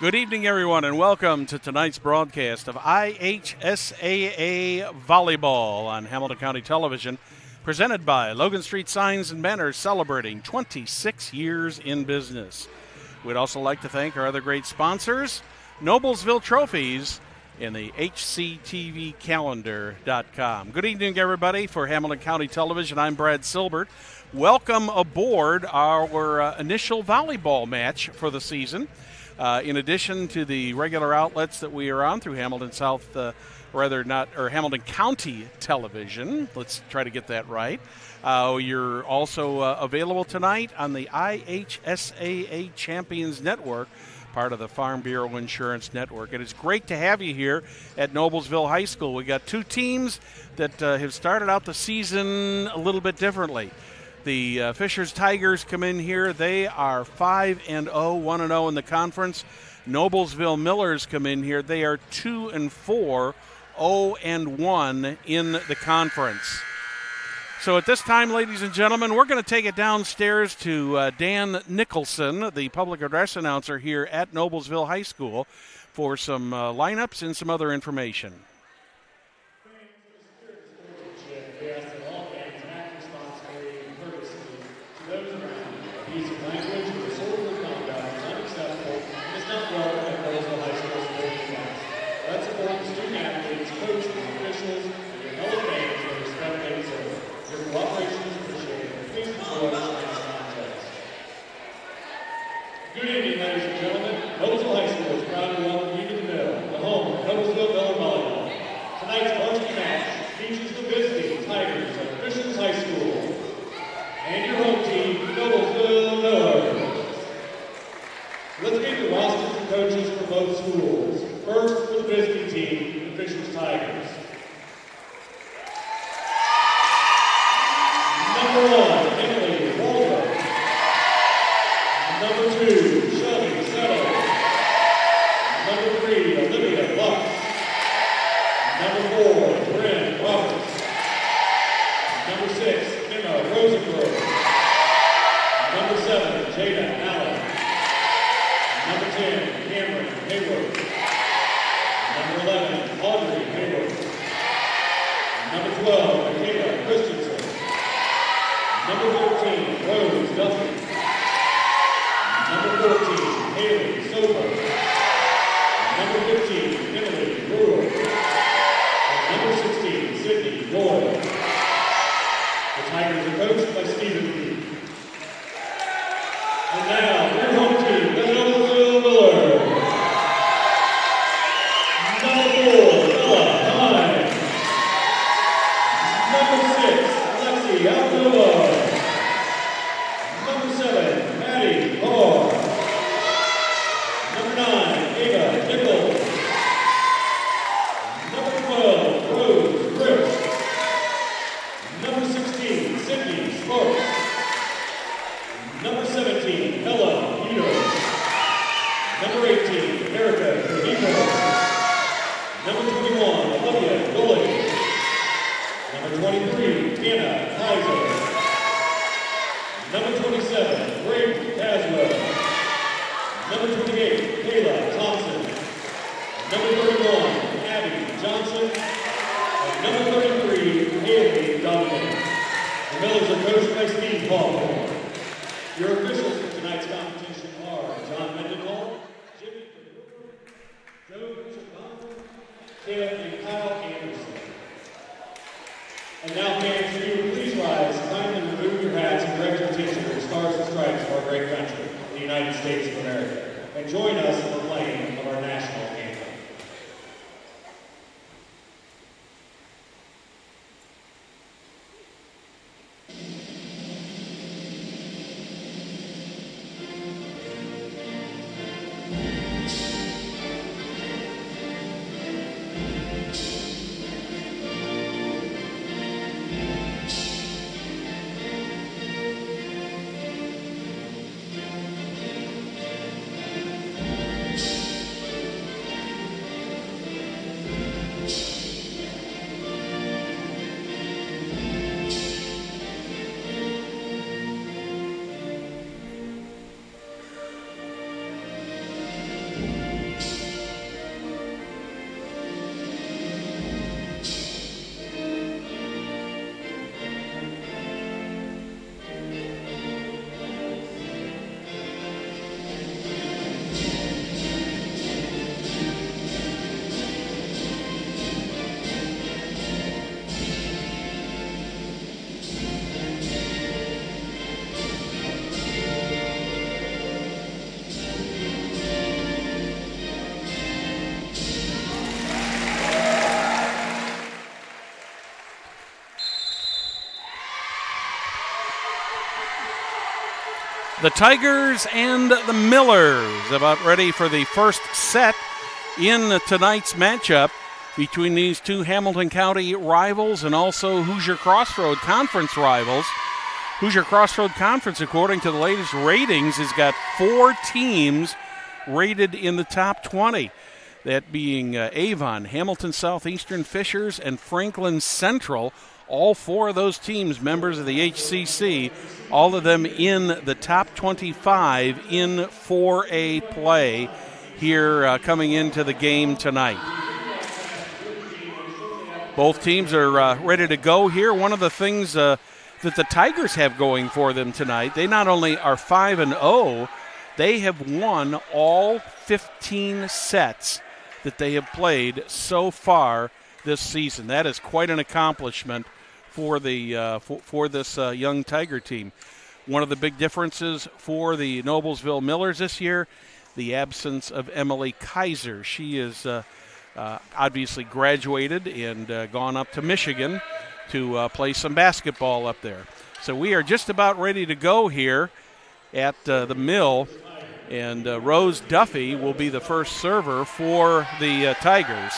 Good evening, everyone, and welcome to tonight's broadcast of IHSAA Volleyball on Hamilton County Television, presented by Logan Street Signs and Banners, celebrating 26 years in business. We'd also like to thank our other great sponsors, Noblesville Trophies and the HCTV Good evening, everybody. For Hamilton County Television, I'm Brad Silbert. Welcome aboard our initial volleyball match for the season. In addition to the regular outlets that we are on through Hamilton Hamilton County Television, let's try to get that right. You're also available tonight on the IHSAA Champions Network, part of the Farm Bureau Insurance Network. It is great to have you here at Noblesville High School. We got two teams that have started out the season a little bit differently. The Fishers Tigers come in here. They are 5-0, 1-0 in the conference. Noblesville Millers come in here. They are 2-4, 0-1 in the conference. So at this time, ladies and gentlemen, we're going to take it downstairs to Dan Nicholson, the public address announcer here at Noblesville High School, for some lineups and some other information. Good evening, ladies and gentlemen. Noblesville High School is proud to welcome you to the Mill, the home of Noblesville Volleyball. Tonight's varsity match features the visiting Tigers of Fishers High School and your home team, Noblesville Millers. Let's meet the rosters and coaches for both schools. First, for the visiting team, the Fishers Tigers. Number 1, Emily Walter. Number 2, Shelby Settle. Number 3, Olivia Lux. Number 4, Bryn Roberts. Number 6, Emma Rosenberg. Number 7, Jada Allen. Number 10, Cameron Hayward. Number 11, Audrey Hayward. Number 12, Michaela Christensen. Number 13, Rose Duffy. Number 14, Haley Soper. Number 15, Emily Brewer. And number 16, Sydney Doyle. The Tigers are coached by Stephen Lee. And now, your home team, the Noblesville Millers. Number 4, Bella Hines. Number 6, Lexi Alcoa. Number 7, Maddie Carr. Number 9, Ava Nichols. Number 12, Rose Rich. Number 16, Sydney Sparks. Number 17, Ella Peter. Number 18, Erica Benito. Number 21, Olivia Gully. Number 23, Anna Kaiser. Number 27, Brayden Caswell. Number 28, Kayla Thompson. Number 31, Abby Johnson. And number 33, Haley Donovan. The Millers are coached by Steve Hawthorne. Your officials for tonight's competition are John Mendenhall, Jimmy Cooper, Joe Chapman, Caleb and Kyle Anderson. And now, fans, if you would please rise, kindly remove your hats and direct your attention to the stars and stripes of our great country, the United States of America, and join us in the playing of our national anthem. The Tigers and the Millers about ready for the first set in tonight's matchup between these two Hamilton County rivals and also Hoosier Crossroad Conference rivals. Hoosier Crossroad Conference, according to the latest ratings, has got 4 teams rated in the top 20. That being Avon, Hamilton Southeastern Fishers, and Franklin Central. All 4 of those teams members of the HCC, all of them in the top 25 in 4A play here coming into the game tonight. Both teams are ready to go here. One of the things that the Tigers have going for them tonight, they not only are 5-0, they have won all 15 sets that they have played so far this season. That is quite an accomplishment for the for this young Tiger team. One of the big differences for the Noblesville Millers this year, the absence of Emily Kaiser. She is obviously graduated and gone up to Michigan to play some basketball up there. So we are just about ready to go here at the Mill, and Rose Duffy will be the first server for the Tigers.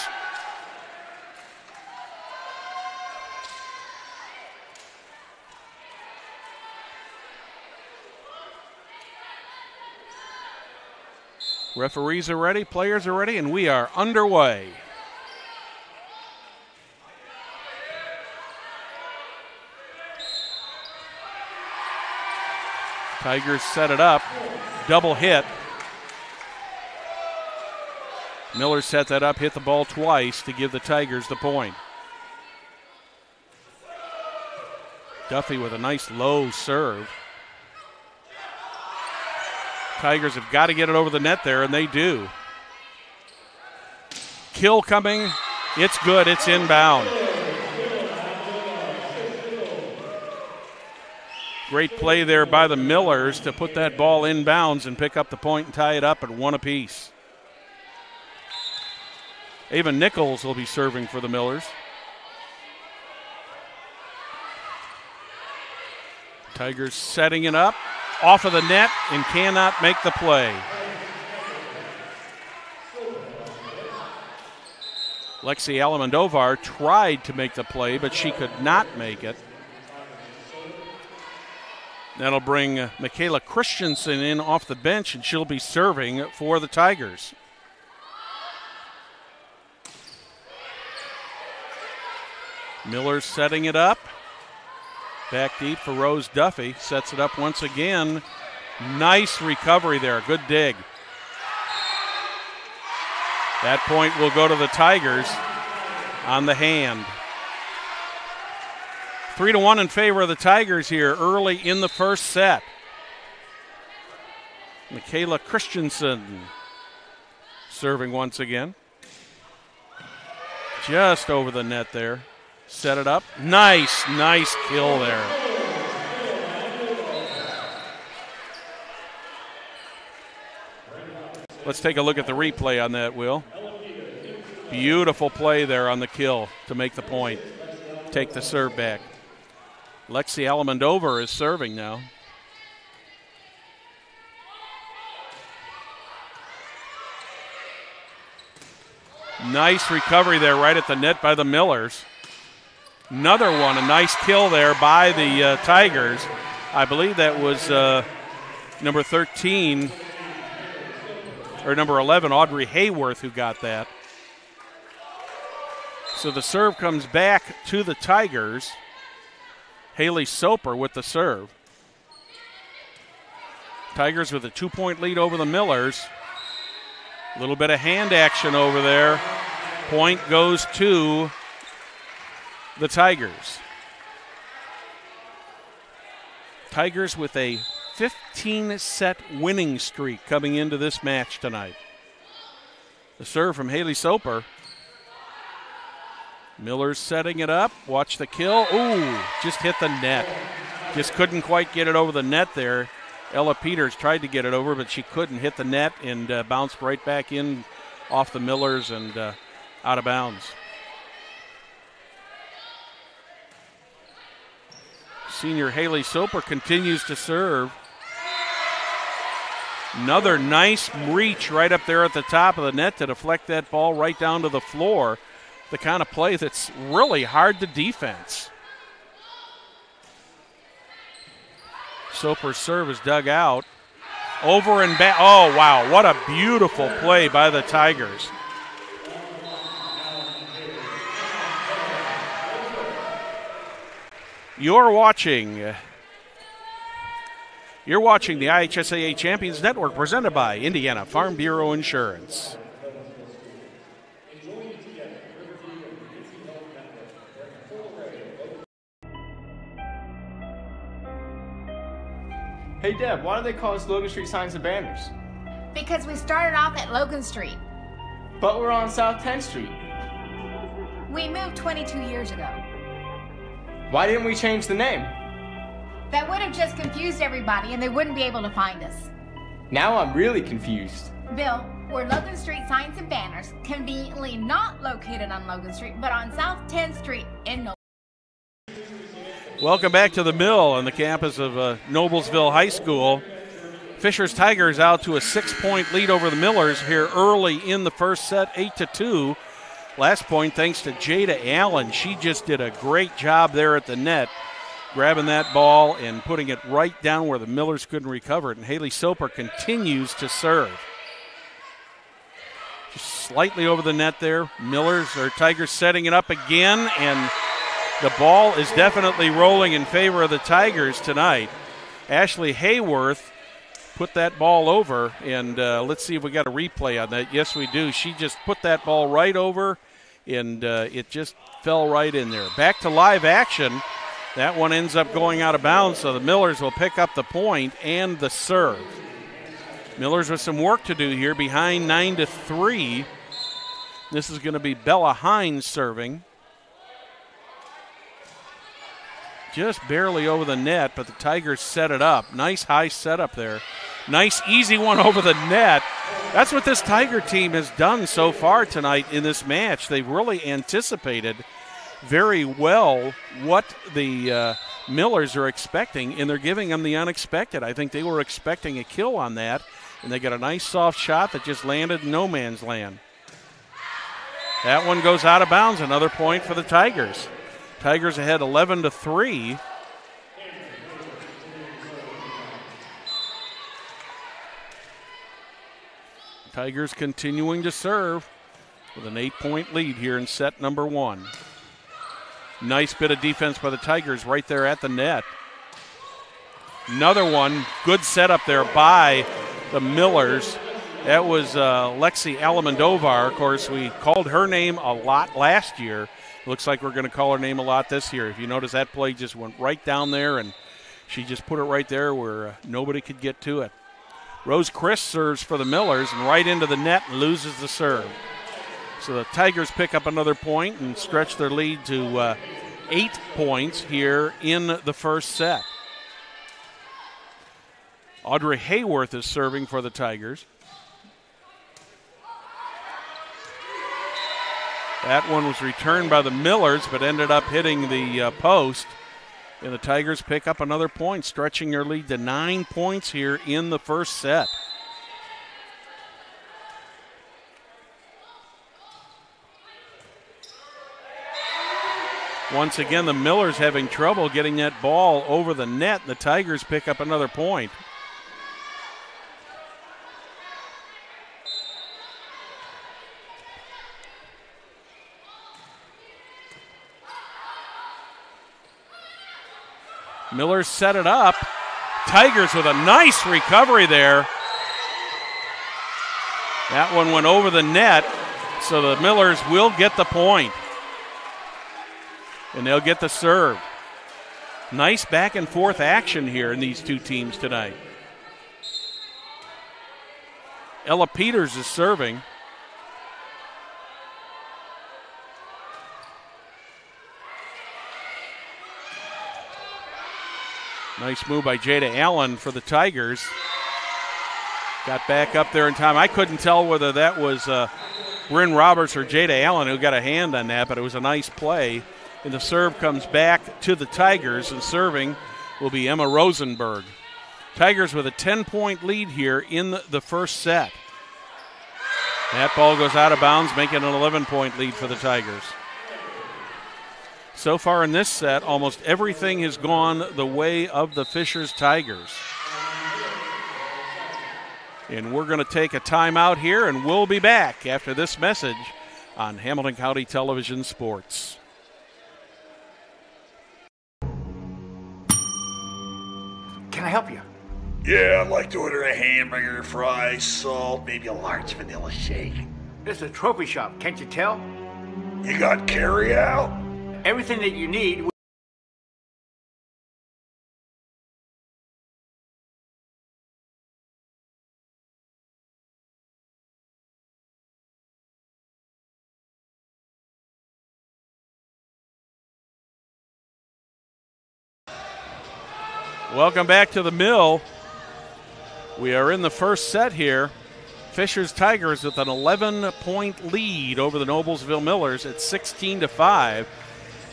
Referees are ready, players are ready, and we are underway. Tigers set it up, double hit. Miller set that up, hit the ball twice to give the Tigers the point. Duffy with a nice low serve. Tigers have got to get it over the net there, and they do. Kill coming. It's good. It's inbound. Great play there by the Millers to put that ball inbounds and pick up the point and tie it up at 1 apiece. Ava Nichols will be serving for the Millers. Tigers setting it up. Off of the net and cannot make the play. Lexi Alamandovar tried to make the play, but she could not make it. That'll bring Michaela Christensen in off the bench, and she'll be serving for the Tigers. Miller's setting it up. Back deep for Rose Duffy. Sets it up once again. Nice recovery there. Good dig. That point will go to the Tigers on the hand. 3-1 in favor of the Tigers here early in the first set. Michaela Christensen serving once again. Just over the net there. Set it up. Nice kill there. Let's take a look at the replay on that, Will. Beautiful play there on the kill to make the point. Take the serve back. Lexi Alamandovar is serving now. Nice recovery there right at the net by the Millers. Another one, a nice kill there by the Tigers. I believe that was number 13, or number 11, Audrey Hayworth, who got that. So the serve comes back to the Tigers. Haley Soper with the serve. Tigers with a 2-point lead over the Millers. A little bit of hand action over there. Point goes to the Tigers. Tigers with a 15-set winning streak coming into this match tonight. The serve from Haley Soper. Miller's setting it up. Watch the kill. Ooh, just hit the net. Just couldn't quite get it over the net there. Ella Peters tried to get it over, but she couldn't hit the net and bounced right back in off the Millers and out of bounds. Senior Haley Soper continues to serve. Another nice reach right up there at the top of the net to deflect that ball right down to the floor. The kind of play that's really hard to defense. Soper's serve is dug out. Over and back. Oh, wow. What a beautiful play by the Tigers. You're watching the IHSAA Champions Network presented by Indiana Farm Bureau Insurance. Hey Deb, why do they call us Logan Street Signs and Banners? Because we started off at Logan Street. But we're on South 10th Street. We moved 22 years ago. Why didn't we change the name? That would have just confused everybody and they wouldn't be able to find us. Now I'm really confused. Bill, we're Logan Street Signs and Banners, conveniently not located on Logan Street, but on South 10th Street in Noblesville. Welcome back to the Mill on the campus of Noblesville High School. Fisher's Tigers out to a 6-point lead over the Millers here early in the first set, 8-2. Last point thanks to Jada Allen. She just did a great job there at the net, grabbing that ball and putting it right down where the Millers couldn't recover it. And Haley Soper continues to serve. Just slightly over the net there. Tigers setting it up again, and the ball is definitely rolling in favor of the Tigers tonight. Ashley Hayworth put that ball over, and let's see if we got a replay on that. Yes, we do. She just put that ball right over, and it just fell right in there. Back to live action. That one ends up going out of bounds, so the Millers will pick up the point and the serve. Millers with some work to do here, behind 9-3. This is going to be Bella Hines serving. Just barely over the net, but the Tigers set it up. Nice high setup there. Nice easy one over the net. That's what this Tiger team has done so far tonight in this match. They've really anticipated very well what the Millers are expecting, and they're giving them the unexpected. I think they were expecting a kill on that, and they got a nice soft shot that just landed in no man's land. That one goes out of bounds. Another point for the Tigers. Tigers ahead 11-3. Tigers continuing to serve with an 8-point lead here in set number 1. Nice bit of defense by the Tigers right there at the net. Another one, good setup there by the Millers. That was Lexi Alamandovar. Of course, we called her name a lot last year. Looks like we're going to call her name a lot this year. If you notice, that play just went right down there, and she just put it right there where nobody could get to it. Rose Chris serves for the Millers and right into the net and loses the serve. So the Tigers pick up another point and stretch their lead to 8 points here in the first set. Audrey Hayworth is serving for the Tigers. That one was returned by the Millers, but ended up hitting the post. And the Tigers pick up another point, stretching their lead to 9 points here in the first set. Once again, the Millers having trouble getting that ball over the net. The Tigers pick up another point. Millers set it up. Tigers with a nice recovery there. That one went over the net, so the Millers will get the point. And they'll get the serve. Nice back and forth action here in these two teams tonight. Ella Peters is serving. Nice move by Jada Allen for the Tigers. Got back up there in time. I couldn't tell whether that was Bryn Roberts or Jada Allen who got a hand on that, but it was a nice play. And the serve comes back to the Tigers, and serving will be Emma Rosenberg. Tigers with a 10-point lead here in the first set. That ball goes out of bounds, making an 11-point lead for the Tigers. So far in this set, almost everything has gone the way of the Fishers Tigers. And we're going to take a timeout here, and we'll be back after this message on Hamilton County Television Sports. Can I help you? Yeah, I'd like to order a hamburger, fries, salt, maybe a large vanilla shake. This is a trophy shop, can't you tell? You got carry out? Everything that you need. Welcome back to the Mill. We are in the first set here. Fishers Tigers with an 11-point lead over the Noblesville Millers at 16-5.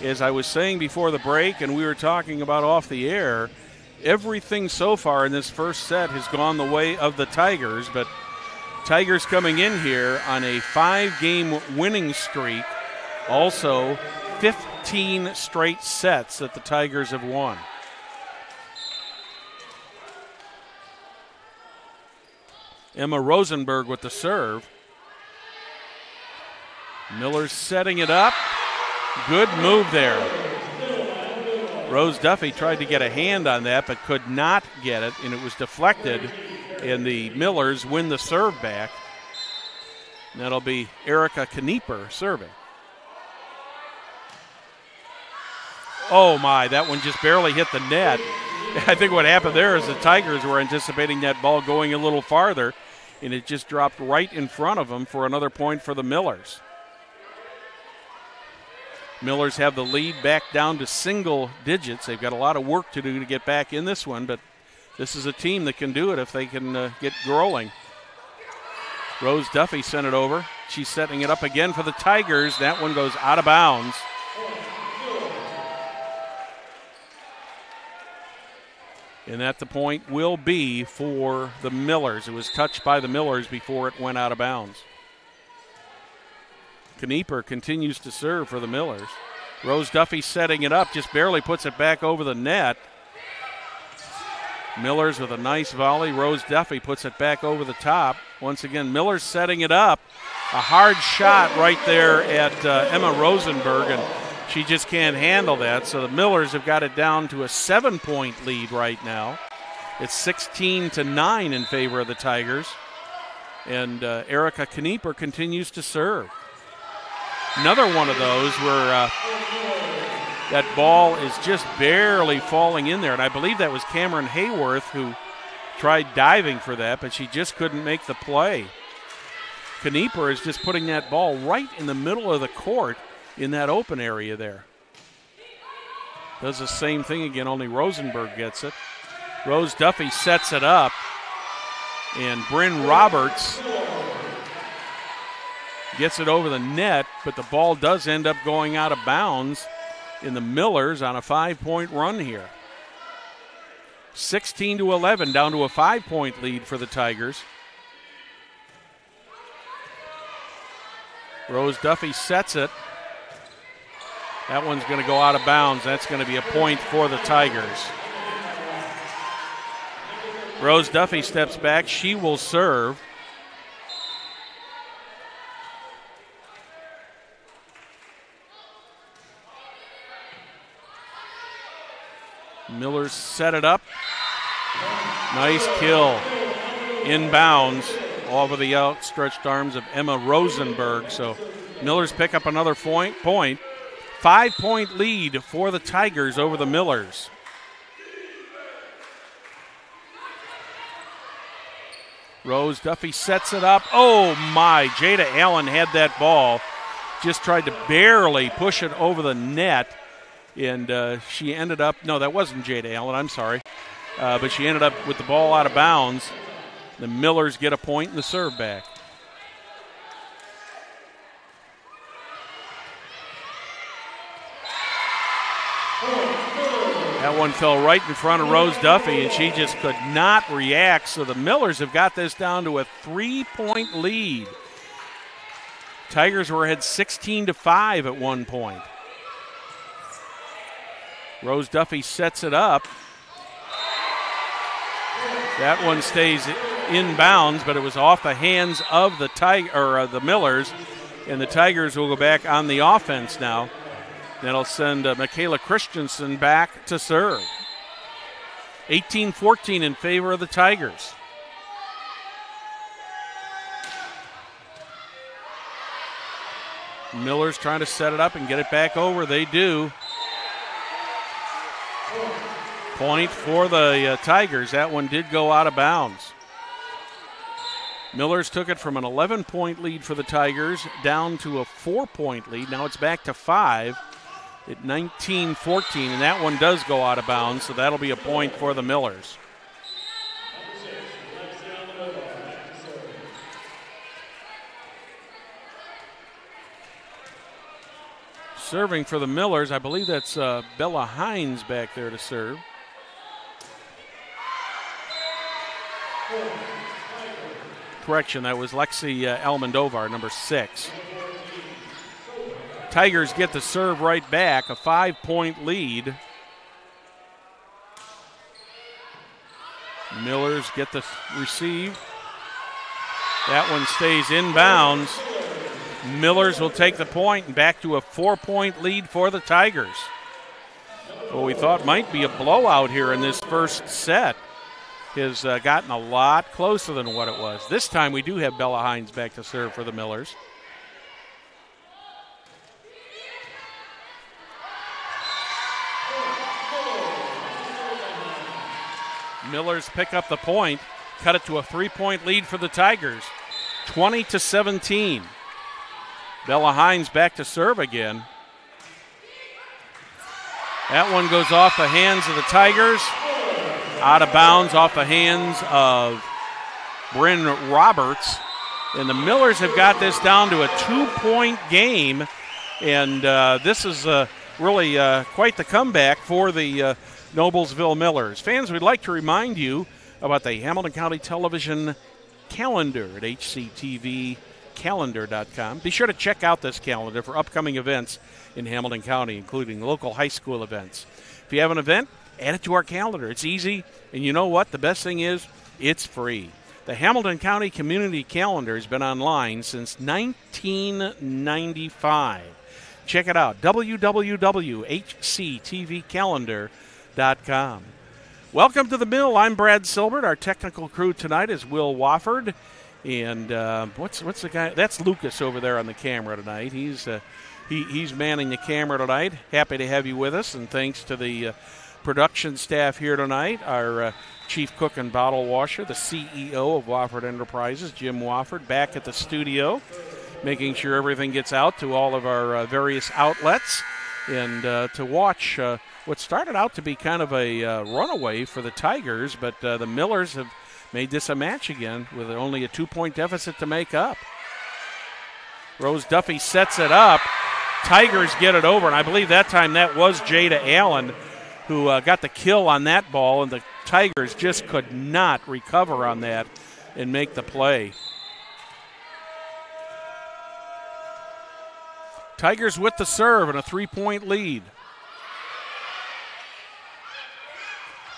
As I was saying before the break, and we were talking about off the air, everything so far in this first set has gone the way of the Tigers, but Tigers coming in here on a 5-game winning streak. Also, 15 straight sets that the Tigers have won. Emma Rosenberg with the serve. Miller's setting it up. Good move there. Rose Duffy tried to get a hand on that but could not get it, and it was deflected, and the Millers win the serve back. And that'll be Erica Knieper serving. Oh my, that one just barely hit the net. I think what happened there is the Tigers were anticipating that ball going a little farther, and it just dropped right in front of them for another point for the Millers. Millers have the lead back down to single digits. They've got a lot of work to do to get back in this one, but this is a team that can do it if they can get rolling. Rose Duffy sent it over. She's setting it up again for the Tigers. That one goes out of bounds. And that the point will be for the Millers. It was touched by the Millers before it went out of bounds. Knieper continues to serve for the Millers. Rose Duffy setting it up, just barely puts it back over the net. Millers with a nice volley. Rose Duffy puts it back over the top. Once again, Millers setting it up. A hard shot right there at Emma Rosenberg, and she just can't handle that. So the Millers have got it down to a 7-point lead right now. It's 16-9 in favor of the Tigers. And Erica Knieper continues to serve. Another one of those where that ball is just barely falling in there. And I believe that was Cameron Hayworth who tried diving for that, but she just couldn't make the play. Knieper is just putting that ball right in the middle of the court in that open area there. Does the same thing again, only Rosenberg gets it. Rose Duffy sets it up, and Bryn Roberts gets it over the net, but the ball does end up going out of bounds in the Millers on a 5-point run here. 16-11, down to a 5-point lead for the Tigers. Rose Duffy sets it. That one's going to go out of bounds. That's going to be a point for the Tigers. Rose Duffy steps back. She will serve. Millers set it up. Nice kill. Inbounds over the outstretched arms of Emma Rosenberg. So Millers pick up another point. 5-point lead for the Tigers over the Millers. Rose Duffy sets it up. Oh my, Jada Allen had that ball. Just tried to barely push it over the net. And she ended up, no, that wasn't Jada Allen, I'm sorry. But she ended up with the ball out of bounds. The Millers get a point in the serve back. That one fell right in front of Rose Duffy, and she just could not react. So the Millers have got this down to a 3-point lead. Tigers were ahead 16-5 at one point. Rose Duffy sets it up. That one stays inbounds, but it was off the hands of the Millers, and the Tigers will go back on the offense now. That'll send Michaela Christensen back to serve. 18-14 in favor of the Tigers. Millers trying to set it up and get it back over. They do. Point for the Tigers. That one did go out of bounds. Millers took it from an 11-point lead for the Tigers down to a 4-point lead. Now it's back to 5 at 19-14, and that one does go out of bounds, so that'll be a point for the Millers. Serving for the Millers, I believe that's Bella Hines back there to serve. Correction, that was Lexi Almendovar, number 6. Tigers get the serve right back, a 5-point lead. Millers get the receive. That one stays inbounds. Millers will take the point and back to a 4-point lead for the Tigers. What we thought might be a blowout here in this first set has gotten a lot closer than what it was. This time we do have Bella Hines back to serve for the Millers. Millers pick up the point, cut it to a 3-point lead for the Tigers, 20-17. Bella Hines back to serve again. That one goes off the hands of the Tigers, out of bounds off the hands of Bryn Roberts. And the Millers have got this down to a 2-point game, and this is really quite the comeback for the Noblesville Millers. Fans, we'd like to remind you about the Hamilton County Television calendar at HCTVcalendar.com. Be sure to check out this calendar for upcoming events in Hamilton County, including local high school events. If you have an event, add it to our calendar. It's easy, and you know what? The best thing is, it's free. The Hamilton County Community Calendar has been online since 1995. Check it out, www.hctvcalendar.com. Welcome to the Mill. I'm Brad Silbert. Our technical crew tonight is Will Wofford. And what's the guy? That's Lucas over there on the camera tonight. He's manning the camera tonight. Happy to have you with us, and thanks to the production staff here tonight. Our chief cook and bottle washer, the CEO of Wofford Enterprises, Jim Wofford, back at the studio, making sure everything gets out to all of our various outlets, and to watch what started out to be kind of a runaway for the Tigers, but the Millers have made this a match again with only a 2-point deficit to make up. Rose Duffy sets it up. Tigers get it over, and I believe that time that was Jada Allen who got the kill on that ball, and the Tigers just could not recover on that and make the play. Tigers with the serve and a 3-point lead.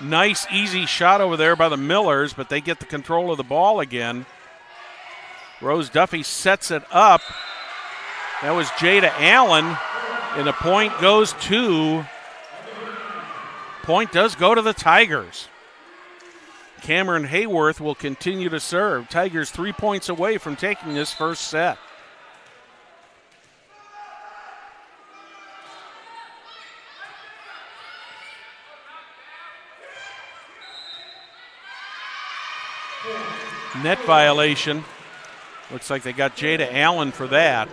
Nice, easy shot over there by the Millers, but they get the control of the ball again. Rose Duffy sets it up. That was Jada Allen, and the point does go to the Tigers. Cameron Hayworth will continue to serve. Tigers 3 points away from taking this first set. Net violation. Looks like they got Jada Allen for that.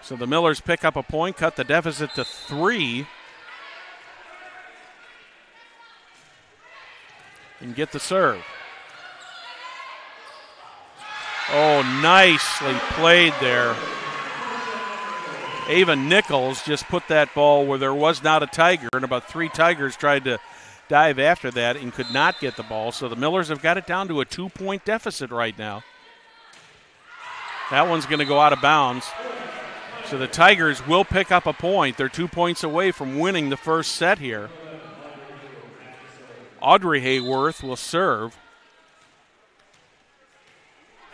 So the Millers pick up a point, cut the deficit to 3. And get the serve. Oh, nicely played there Ava Nichols just put that ball where there was not a Tiger, and about 3 Tigers tried to dive after that and could not get the ball. So the Millers have got it down to a 2-point deficit right now. That one's going to go out of bounds. So the Tigers will pick up a point. They're 2 points away from winning the first set here. Audrey Hayworth will serve.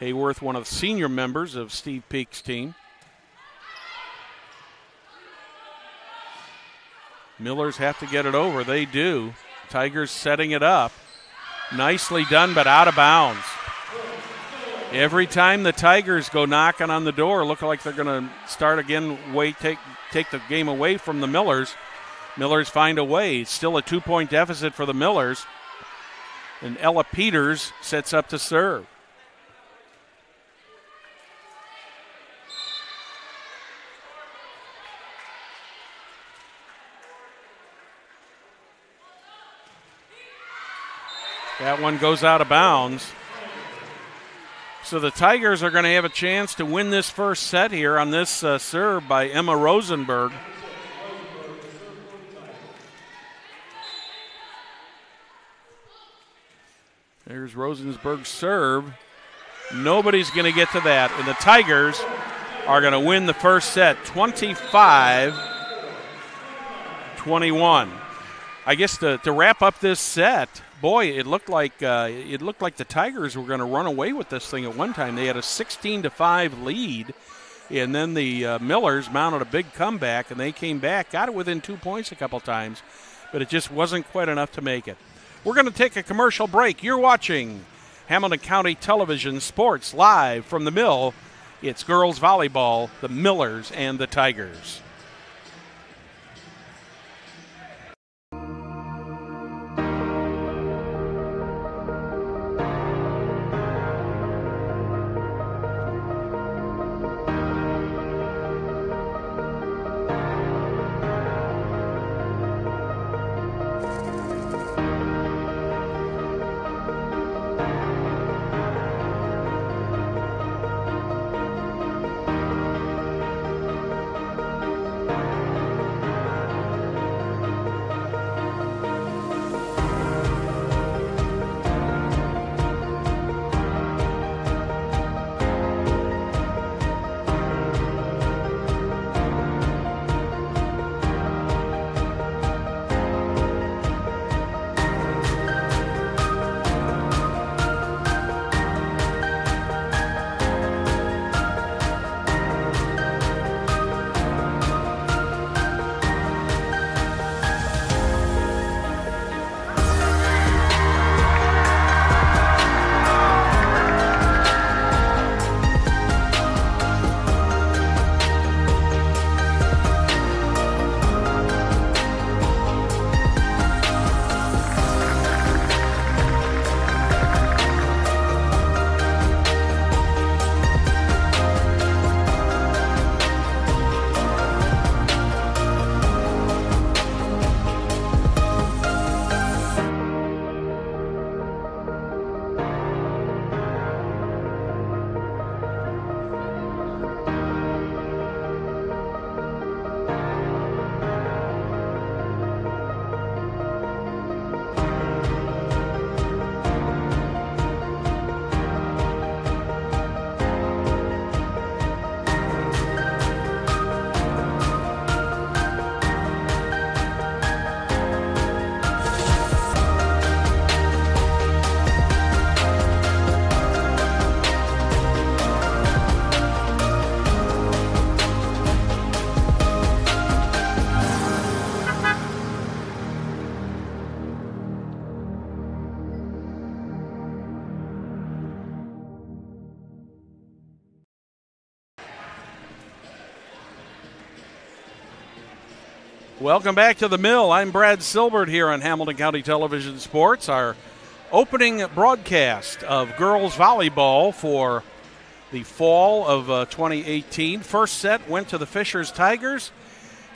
Hayworth, one of the senior members of Steve Peak's team. Millers have to get it over. They do. Tigers setting it up. Nicely done, but out of bounds. Every time the Tigers go knocking on the door, look like they're going to start again, take the game away from the Millers. Millers find a way. It's still a 2-point deficit for the Millers. And Ella Peters sets up to serve. That one goes out of bounds. So the Tigers are going to have a chance to win this first set here on this serve by Emma Rosenberg. There's Rosenberg's serve. Nobody's going to get to that. And the Tigers are going to win the first set 25-21. I guess to wrap up this set, boy, it looked like the Tigers were going to run away with this thing at one time. They had a 16-5 lead, and then the Millers mounted a big comeback, and they came back, got it within 2 points a couple times, but it just wasn't quite enough to make it. We're going to take a commercial break. You're watching Hamilton County Television Sports live from the Mill. It's girls volleyball, the Millers and the Tigers. Welcome back to the Mill. I'm Brad Silbert here on Hamilton County Television Sports. Our opening broadcast of girls volleyball for the fall of 2018. First set went to the Fishers Tigers.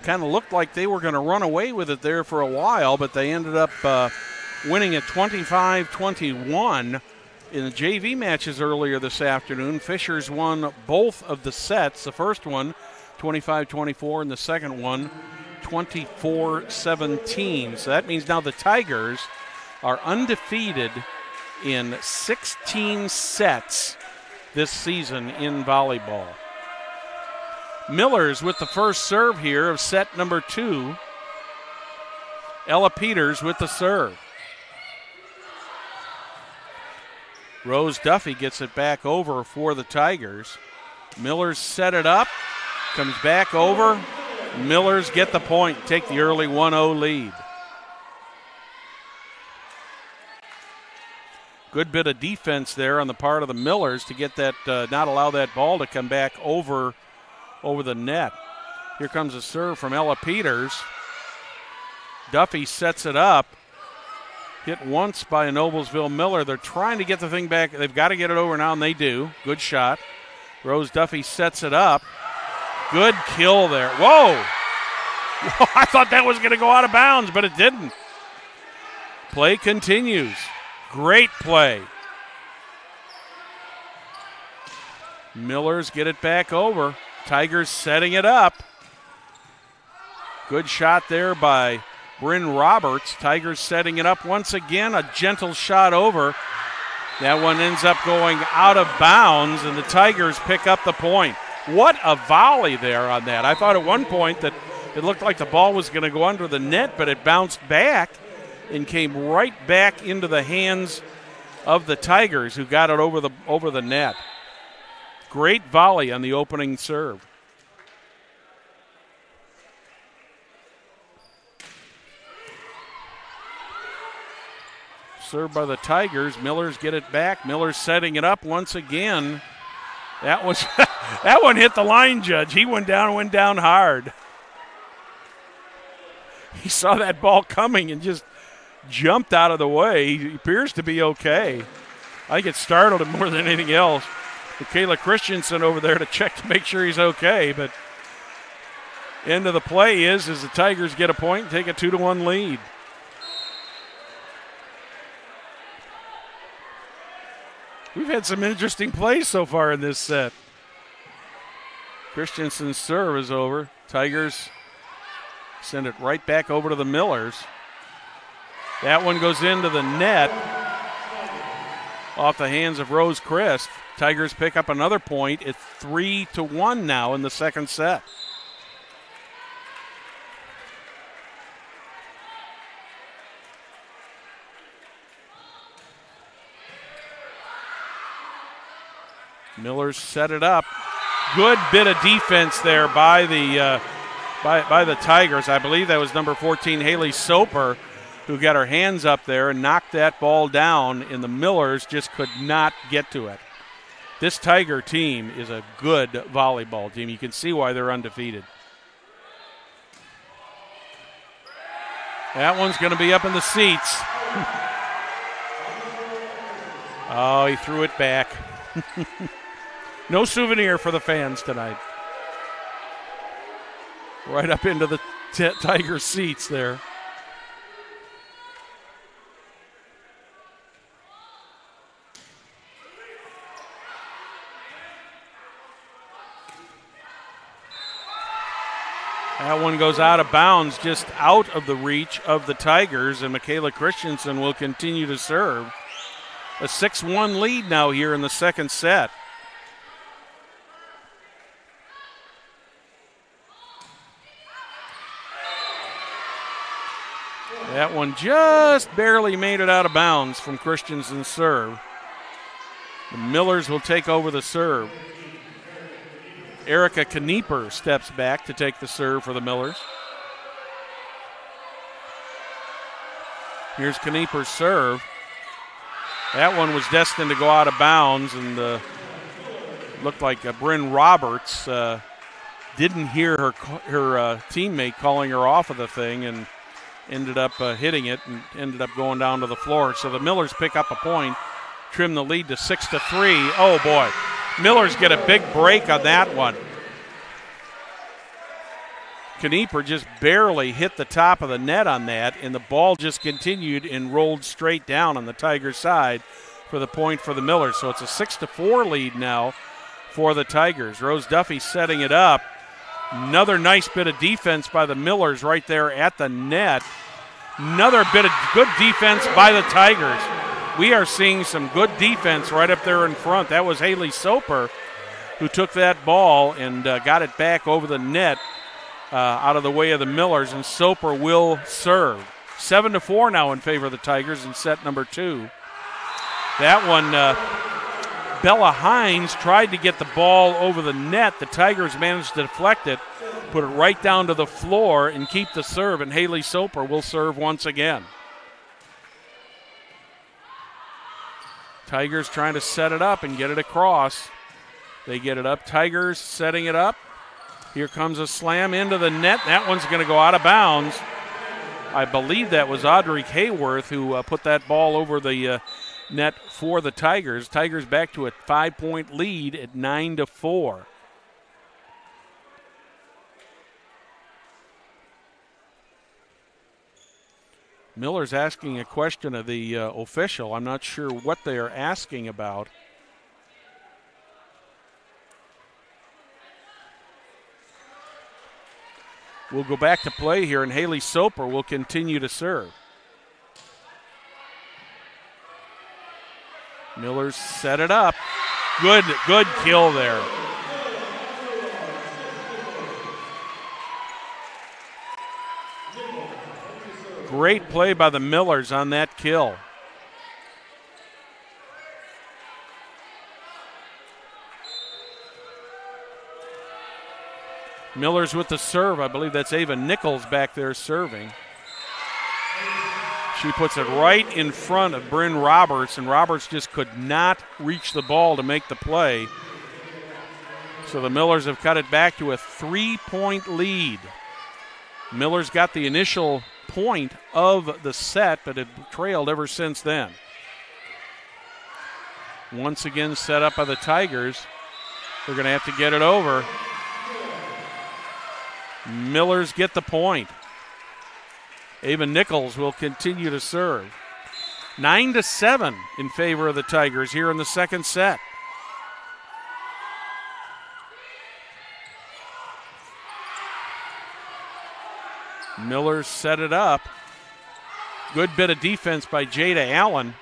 Kind of looked like they were going to run away with it there for a while, but they ended up winning at 25-21 in the JV matches earlier this afternoon. Fishers won both of the sets. The first one 25-24 in the second one, 24-17. So that means now the Tigers are undefeated in 16 sets this season in volleyball. Millers with the first serve here of set number 2. Ella Peters with the serve. Rose Duffy gets it back over for the Tigers. Millers set it up, comes back over. Millers get the point, take the early 1-0 lead. Good bit of defense there on the part of the Millers to get that, not allow that ball to come back over the net. Here comes a serve from Ella Peters. Duffy sets it up. Hit once by a Noblesville Miller. They're trying to get the thing back. They've got to get it over now, and they do. Good shot. Rose Duffy sets it up. Good kill there. Whoa! I thought that was going to go out of bounds, but it didn't. Play continues. Great play. Millers get it back over. Tigers setting it up. Good shot there by Bryn Roberts. Tigers setting it up once again. A gentle shot over. That one ends up going out of bounds, and the Tigers pick up the point. What a volley there on that. I thought at one point that it looked like the ball was going to go under the net, but it bounced back and came right back into the hands of the Tigers, who got it over the net. Great volley on the opening serve. Served by the Tigers. Millers get it back. Millers setting it up once again. That was that one hit the line judge. He went down hard. He saw that ball coming and just jumped out of the way. He appears to be okay. I think it startled him more than anything else. Michaela Christensen over there to check to make sure he's okay, but end of the play is the Tigers get a point and take a 2-1 lead. We've had some interesting plays so far in this set. Christensen's serve is over. Tigers send it right back over to the Millers. That one goes into the net off the hands of Rose Crisp. Tigers pick up another point. It's 3-1 now in the second set. Millers set it up. Good bit of defense there by the Tigers. I believe that was number 14, Haley Soper, who got her hands up there and knocked that ball down, and the Millers just could not get to it. This Tiger team is a good volleyball team. You can see why they're undefeated. That one's going to be up in the seats. Oh, he threw it back. No souvenir for the fans tonight. Right up into the Tiger seats there. That one goes out of bounds, just out of the reach of the Tigers, and Michaela Christensen will continue to serve. A 6-1 lead now here in the second set. That one just barely made it out of bounds from Christensen's serve. The Millers will take over the serve. Erica Knieper steps back to take the serve for the Millers. Here's Knieper's serve. That one was destined to go out of bounds, and looked like Bryn Roberts didn't hear her teammate calling her off of the thing and ended up hitting it and ended up going down to the floor. So the Millers pick up a point, trim the lead to 6-3. Oh, boy. Millers get a big break on that one. Knieper just barely hit the top of the net on that, and the ball just continued and rolled straight down on the Tigers' side for the point for the Millers. So it's a 6-4 lead now for the Tigers. Rose Duffy setting it up. Another nice bit of defense by the Millers right there at the net. Another bit of good defense by the Tigers. We are seeing some good defense right up there in front. That was Haley Soper who took that ball and got it back over the net out of the way of the Millers, and Soper will serve. 7-4 now in favor of the Tigers in set number 2. That one, Bella Hines tried to get the ball over the net. The Tigers managed to deflect it, put it right down to the floor, and keep the serve, and Haley Soper will serve once again. Tigers trying to set it up and get it across. They get it up. Tigers setting it up. Here comes a slam into the net. That one's going to go out of bounds. I believe that was Audrey Hayworth who put that ball over the net for the Tigers. Tigers back to a 5-point lead at 9-4. Miller's asking a question of the official. I'm not sure what they are asking about. We'll go back to play here, and Haley Soper will continue to serve. Miller's set it up. Good kill there. Great play by the Millers on that kill. Millers with the serve. I believe that's Ava Nichols back there serving. She puts it right in front of Bryn Roberts, and Roberts just could not reach the ball to make the play. So the Millers have cut it back to a 3-point lead. Millers got the initial point of the set, but have trailed ever since then. Once again set up by the Tigers. They're going to have to get it over. Millers get the point. Ava Nichols will continue to serve. 9-7 in favor of the Tigers here in the second set. Millers set it up. Good bit of defense by Jada Allen.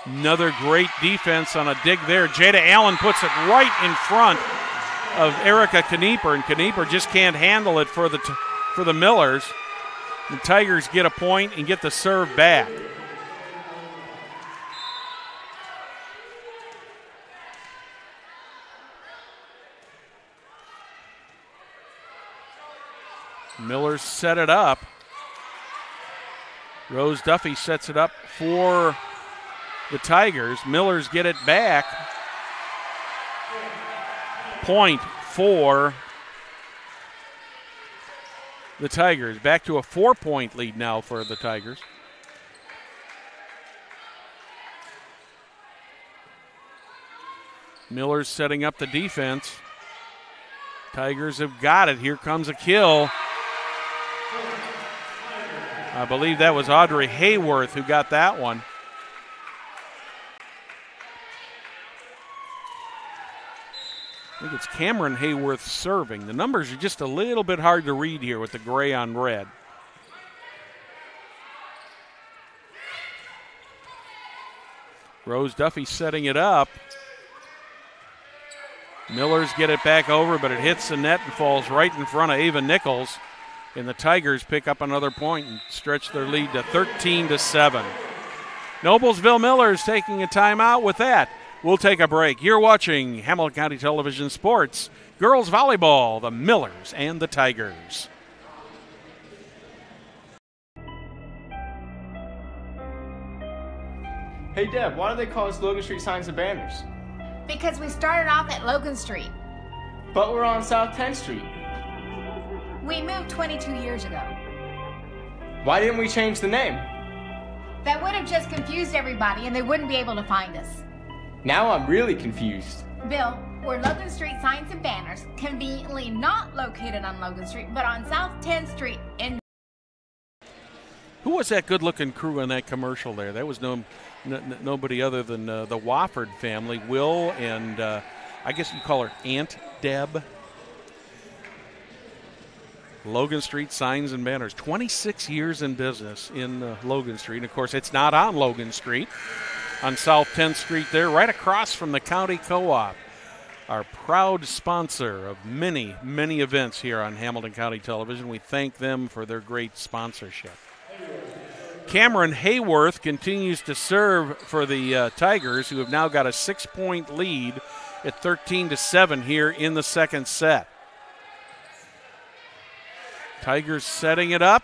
Another great defense on a dig there. Jada Allen puts it right in front of Erica Knieper, and Knieper just can't handle it for the Millers. The Tigers get a point and get the serve back. Millers set it up. Rose Duffy sets it up for the Tigers. Millers get it back. Point for the Tigers. Back to a 4-point lead now for the Tigers. Millers setting up the defense. Tigers have got it. Here comes a kill. I believe that was Audrey Hayworth who got that one. I think it's Cameron Hayworth serving. The numbers are just a little bit hard to read here with the gray on red. Rose Duffy setting it up. Millers get it back over, but it hits the net and falls right in front of Ava Nichols. And the Tigers pick up another point and stretch their lead to 13-7. Noblesville Millers taking a timeout. With that, we'll take a break. You're watching Hamilton County Television Sports, girls volleyball, the Millers and the Tigers. Hey Deb, why do they call us Logan Street Signs and Banners? Because we started off at Logan Street. But we're on South 10th Street. We moved 22 years ago. Why didn't we change the name? That would have just confused everybody and they wouldn't be able to find us. Now I'm really confused. Bill, we're Logan Street Signs and Banners, conveniently not located on Logan Street, but on South 10th Street in... Who was that good-looking crew in that commercial there? That was nobody other than the Wofford family, Will and I guess you call her Aunt Deb. Logan Street Signs and Banners. 26 years in business in Logan Street. And, of course, it's not on Logan Street. On South 10th Street there, right across from the County Co-op. Our proud sponsor of many, many events here on Hamilton County Television. We thank them for their great sponsorship. Cameron Hayworth continues to serve for the Tigers, who have now got a 6-point lead at 13-7 here in the second set. Tigers setting it up.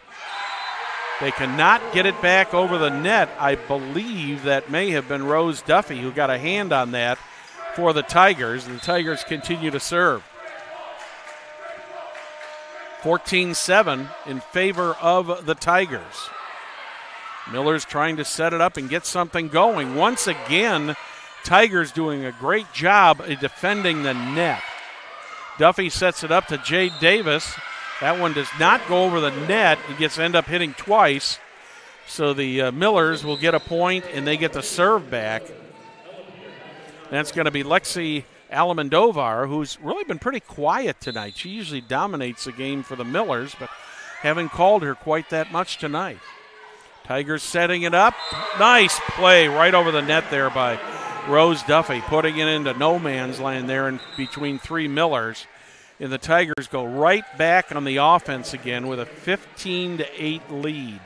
They cannot get it back over the net. I believe that may have been Rose Duffy who got a hand on that for the Tigers. The Tigers continue to serve. 14-7 in favor of the Tigers. Miller's trying to set it up and get something going. Once again, Tigers doing a great job of defending the net. Duffy sets it up to Jade Davis. That one does not go over the net. It end up hitting twice. So the Millers will get a point, and they get the serve back. That's going to be Lexi Alamandovar, who's really been pretty quiet tonight. She usually dominates the game for the Millers, but haven't called her quite that much tonight. Tigers setting it up. Nice play right over the net there by Rose Duffy, putting it into no man's land there in between three Millers. And the Tigers go right back on the offense again with a 15-8 lead.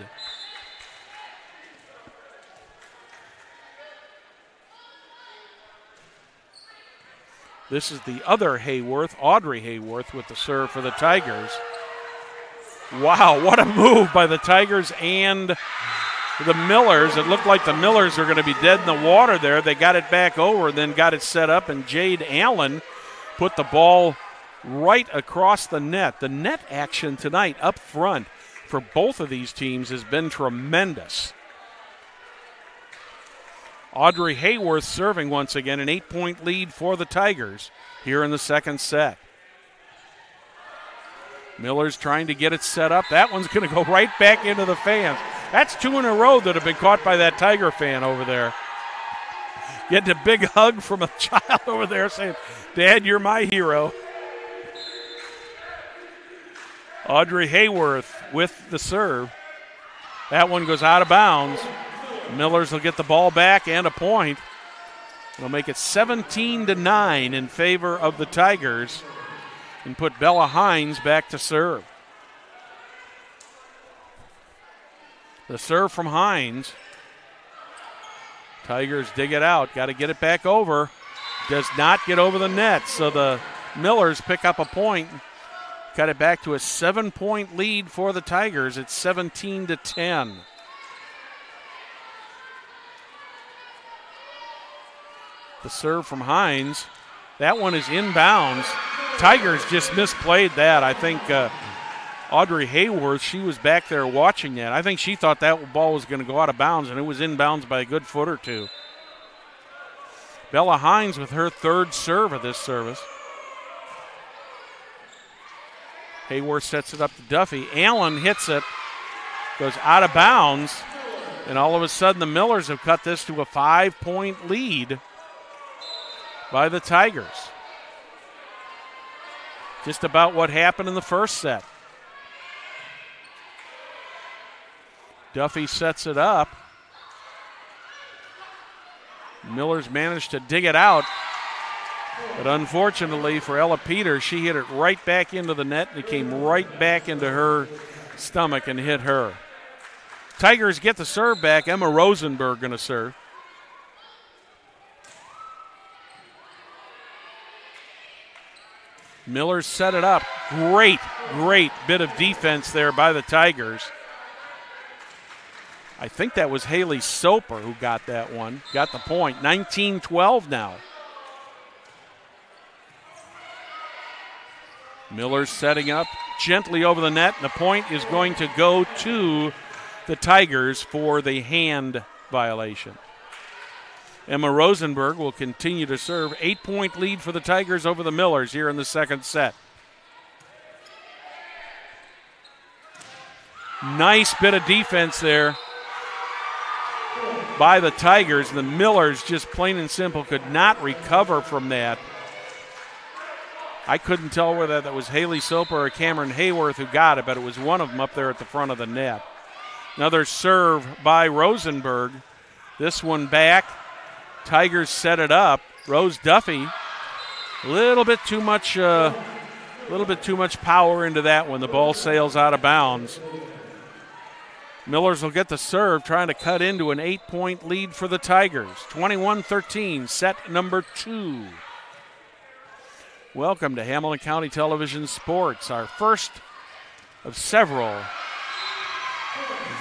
This is the other Hayworth, Audrey Hayworth, with the serve for the Tigers. Wow, what a move by the Tigers and the Millers. It looked like the Millers are going to be dead in the water there. They got it back over, then got it set up, and Jade Allen put the ball right across the net. The net action tonight up front for both of these teams has been tremendous. Audrey Hayworth serving once again, an 8-point lead for the Tigers here in the second set. Miller's trying to get it set up. That one's going to go right back into the fans. That's two in a row that have been caught by that Tiger fan over there. Getting a big hug from a child over there saying, "Dad, you're my hero." Audrey Hayworth with the serve. That one goes out of bounds. Millers will get the ball back and a point. It'll make it 17-9 in favor of the Tigers and put Bella Hines back to serve. The serve from Hines. Tigers dig it out. Got to get it back over. Does not get over the net, so the Millers pick up a point. Cut it back to a 7-point lead for the Tigers. It's 17-10. The serve from Hines. That one is inbounds. Tigers just misplayed that. I think Audrey Hayworth, she was back there watching that. I think she thought that ball was going to go out of bounds, and it was inbounds by a good foot or two. Bella Hines with her third serve of this service. Hayworth sets it up to Duffy. Allen hits it, goes out of bounds, and all of a sudden the Millers have cut this to a 5-point lead by the Tigers. Just about what happened in the first set. Duffy sets it up. Millers managed to dig it out. But unfortunately for Ella Peters, she hit it right back into the net, and it came right back into her stomach and hit her. Tigers get the serve back. Emma Rosenberg going to serve. Miller set it up. Great bit of defense there by the Tigers. I think that was Haley Soper who got that one. Got the point. 19-12 now. Miller's setting up gently over the net, and the point is going to go to the Tigers for the hand violation. Emma Rosenberg will continue to serve. 8-point lead for the Tigers over the Millers here in the second set. Nice bit of defense there by the Tigers. The Millers just plain and simple could not recover from that. I couldn't tell whether that was Haley Soper or Cameron Hayworth who got it, but it was one of them up there at the front of the net. Another serve by Rosenberg. This one back. Tigers set it up. Rose Duffy, a little bit too much power into that one. The ball sails out of bounds. Millers will get the serve, trying to cut into an 8-point lead for the Tigers. 21-13, set number 2. Welcome to Hamilton County Television Sports, our first of several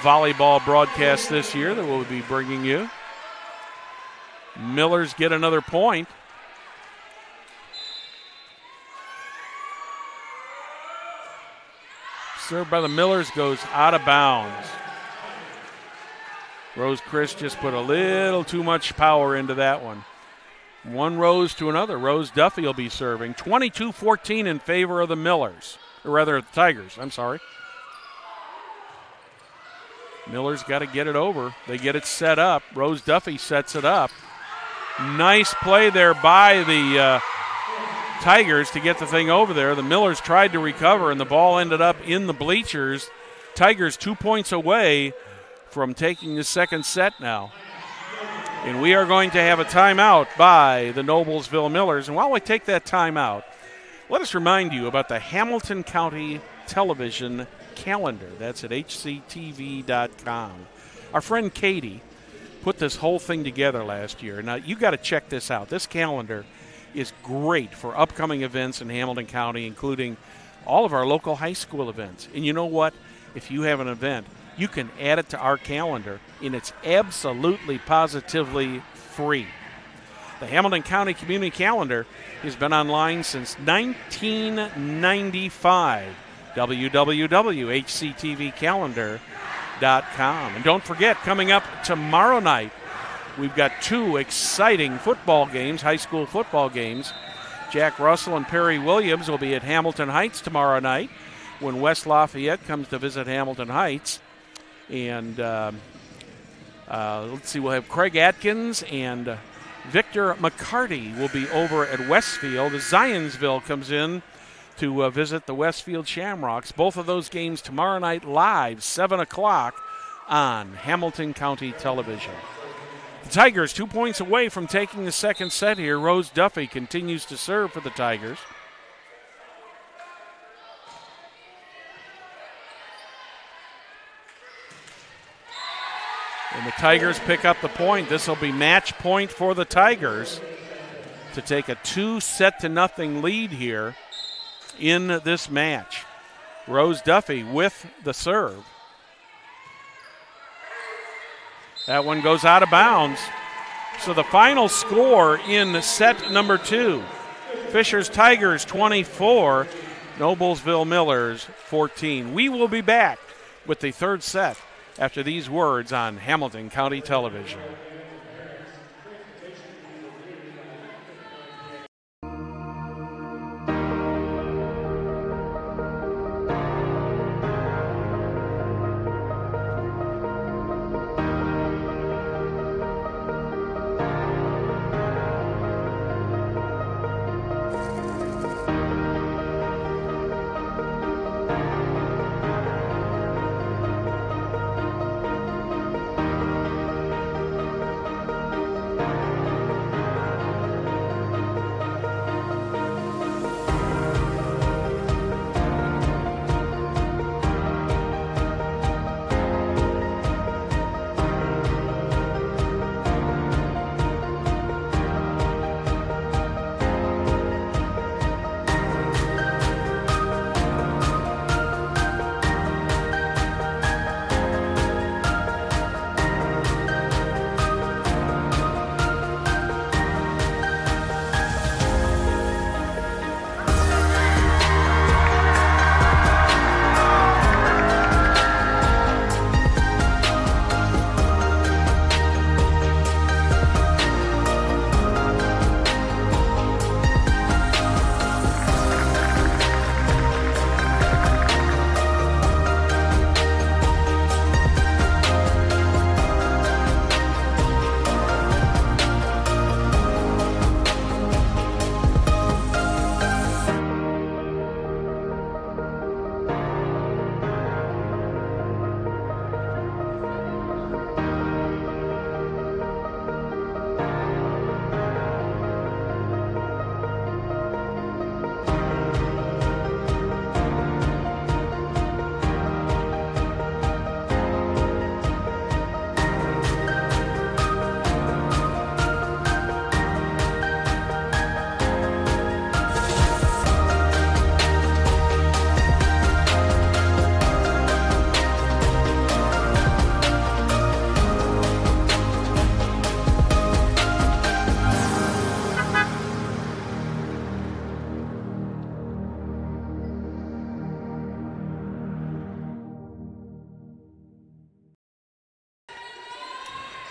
volleyball broadcasts this year that we'll be bringing you. Millers get another point. Serve by the Millers goes out of bounds. Rose Chris just put a little too much power into that one. One Rose to another. Rose Duffy will be serving. 22-14 in favor of the Millers. Or rather, the Tigers. I'm sorry. Millers got to get it over. They get it set up. Rose Duffy sets it up. Nice play there by the Tigers to get the thing over there. The Millers tried to recover, and the ball ended up in the bleachers. Tigers 2 points away from taking the second set now. And we are going to have a timeout by the Noblesville Millers. And while we take that timeout, let us remind you about the Hamilton County Television calendar. That's at HCTV.com. Our friend Katie put this whole thing together last year. Now, you got to check this out. This calendar is great for upcoming events in Hamilton County, including all of our local high school events. And you know what? If you have an event, you can add it to our calendar, and it's absolutely, positively free. The Hamilton County Community Calendar has been online since 1995. www.hctvcalendar.com. And don't forget, coming up tomorrow night, we've got 2 exciting football games, high school football games. Jack Russell and Perry Williams will be at Hamilton Heights tomorrow night when West Lafayette comes to visit Hamilton Heights. And let's see, we'll have Craig Atkins and Victor McCarty will be over at Westfield as Zionsville comes in to visit the Westfield Shamrocks. Both of those games tomorrow night live, 7 o'clock on Hamilton County Television. The Tigers 2 points away from taking the second set here. Rose Duffy continues to serve for the Tigers. And the Tigers pick up the point. This will be match point for the Tigers to take a 2-0 lead here in this match. Rose Duffy with the serve. That one goes out of bounds. So the final score in set number 2, Fishers Tigers 24, Noblesville Millers 14. We will be back with the third set after these words on Hamilton County Television.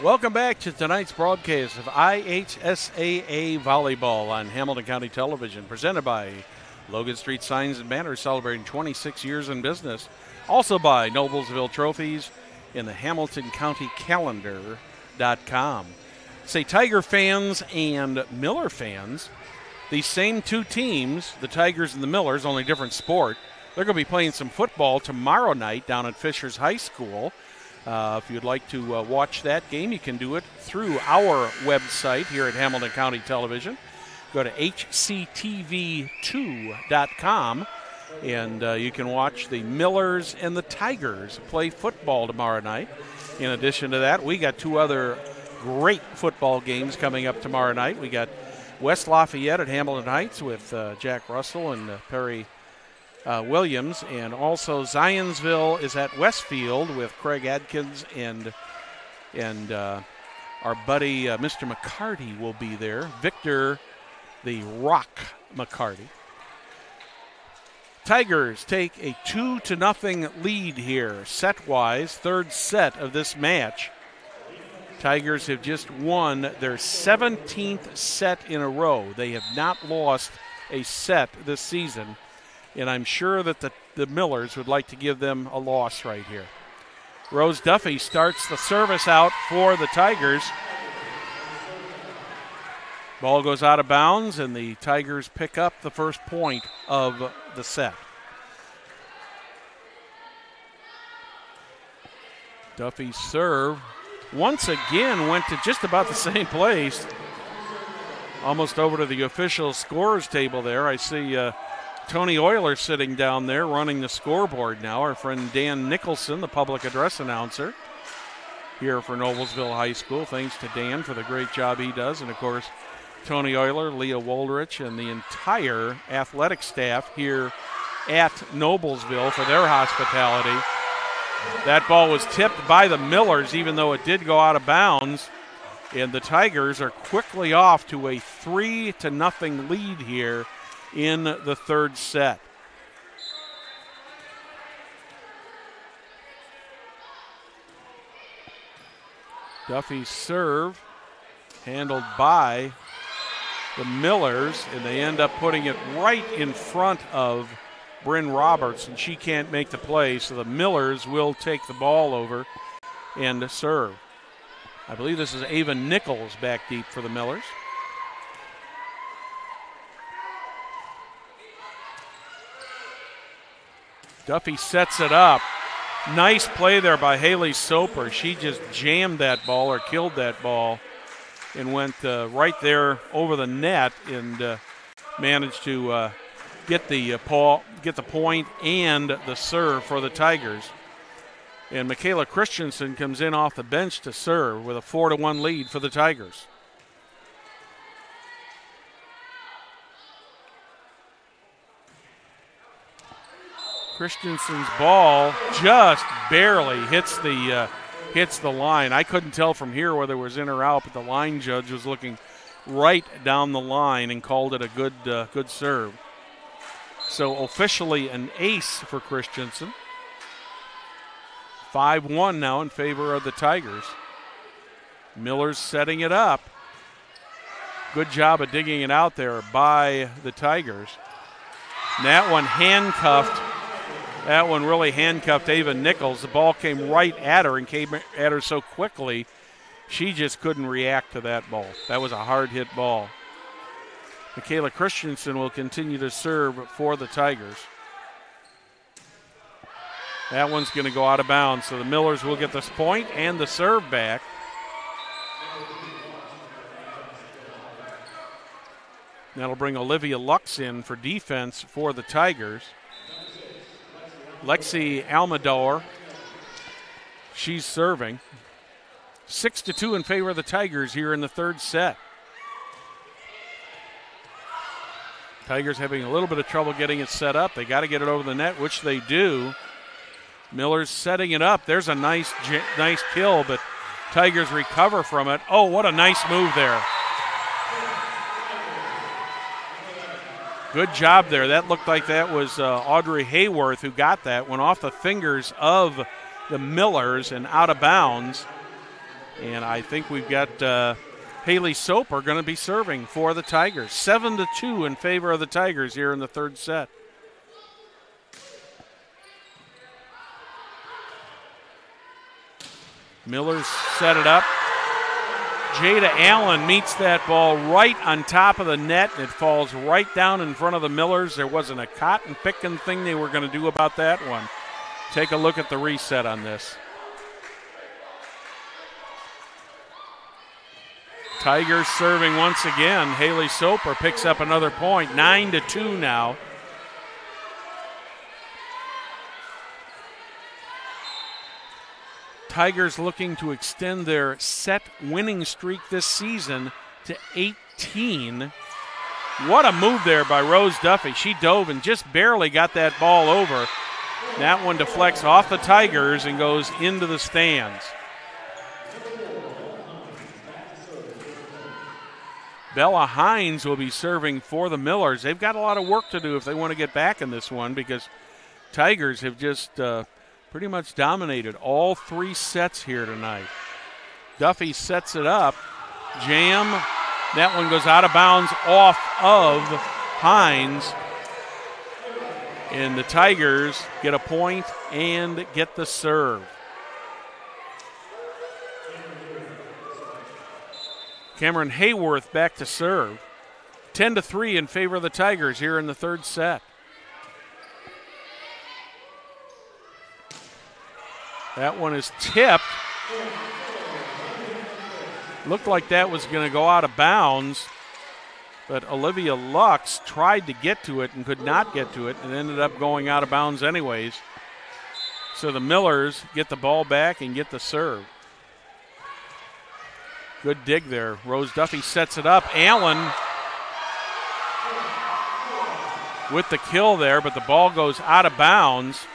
Welcome back to tonight's broadcast of IHSAA Volleyball on Hamilton County Television, presented by Logan Street Signs and Banners, celebrating 26 years in business. Also by Noblesville Trophies in the Hamilton County Calendar.com. Say, Tiger fans and Miller fans, these same two teams, the Tigers and the Millers, only different sport, they're going to be playing some football tomorrow night down at Fishers High School. If you'd like to watch that game, you can do it through our website here at Hamilton County Television. Go to HCTV2.com, and you can watch the Millers and the Tigers play football tomorrow night. In addition to that, we got two other great football games coming up tomorrow night. We got West Lafayette at Hamilton Heights with Jack Russell and Perry Williams, and also Zionsville is at Westfield with Craig Adkins and our buddy Mr. McCarty will be there. Victor the Rock McCarty. Tigers take a 2-0 lead here, set-wise, third set of this match. Tigers have just won their 17th set in a row. They have not lost a set this season, and I'm sure that the Millers would like to give them a loss right here. Rose Duffy starts the service out for the Tigers. Ball goes out of bounds, and the Tigers pick up the first point of the set. Duffy's serve once again went to just about the same place. Almost over to the official scorers table there. I see Tony Euler sitting down there running the scoreboard now. Our friend Dan Nicholson, the public address announcer here for Noblesville High School. Thanks to Dan for the great job he does. And, of course, Tony Euler, Leah Woldrich, and the entire athletic staff here at Noblesville for their hospitality. That ball was tipped by the Millers, even though it did go out of bounds. And the Tigers are quickly off to a 3-0 lead here in the third set. Duffy's serve handled by the Millers, and they end up putting it right in front of Bryn Roberts, and she can't make the play, so the Millers will take the ball over and serve. I believe this is Ava Nichols back deep for the Millers. Duffy sets it up. Nice play there by Haley Soper. She just jammed that ball or killed that ball and went right there over the net and managed to get the point and the serve for the Tigers. And Michaela Christensen comes in off the bench to serve with a 4-1 lead for the Tigers. Christensen's ball just barely hits the line. I couldn't tell from here whether it was in or out, but the line judge was looking right down the line and called it a good serve. So officially an ace for Christensen. 5-1 now in favor of the Tigers. Miller's setting it up. Good job of digging it out there by the Tigers. And that one handcuffed. That one really handcuffed Ava Nichols. The ball came right at her and came at her so quickly, she just couldn't react to that ball. That was a hard-hit ball. Michaela Christensen will continue to serve for the Tigers. That one's going to go out of bounds, so the Millers will get this point and the serve back. That'll bring Olivia Lux in for defense for the Tigers. Lexi Almador, she's serving. 6-2 in favor of the Tigers here in the third set. Tigers having a little bit of trouble getting it set up. They got to get it over the net, which they do. Miller's setting it up. There's a nice kill, but Tigers recover from it. Oh, what a nice move there. Good job there. That looked like that was Audrey Hayworth who got that. Went off the fingers of the Millers and out of bounds. And I think we've got Haley Soper going to be serving for the Tigers. 7-2 in favor of the Tigers here in the third set. Miller's set it up. Jada Allen meets that ball right on top of the net, and it falls right down in front of the Millers. There wasn't a cotton picking thing they were going to do about that one. Take a look at the reset on this. Tigers serving once again. Haley Soper picks up another point. 9-2 now. Tigers looking to extend their set winning streak this season to 18. What a move there by Rose Duffy. She dove and just barely got that ball over. That one deflects off the Tigers and goes into the stands. Bella Hines will be serving for the Millers. They've got a lot of work to do if they want to get back in this one, because Tigers have just pretty much dominated all three sets here tonight. Duffy sets it up. Jam. That one goes out of bounds off of Hines. And the Tigers get a point and get the serve. Cameron Hayworth back to serve. 10-3 in favor of the Tigers here in the third set. That one is tipped. Looked like that was going to go out of bounds, but Olivia Lux tried to get to it and could not get to it and ended up going out of bounds anyways. So the Millers get the ball back and get the serve. Good dig there. Rose Duffy sets it up. Allen with the kill there, but the ball goes out of bounds.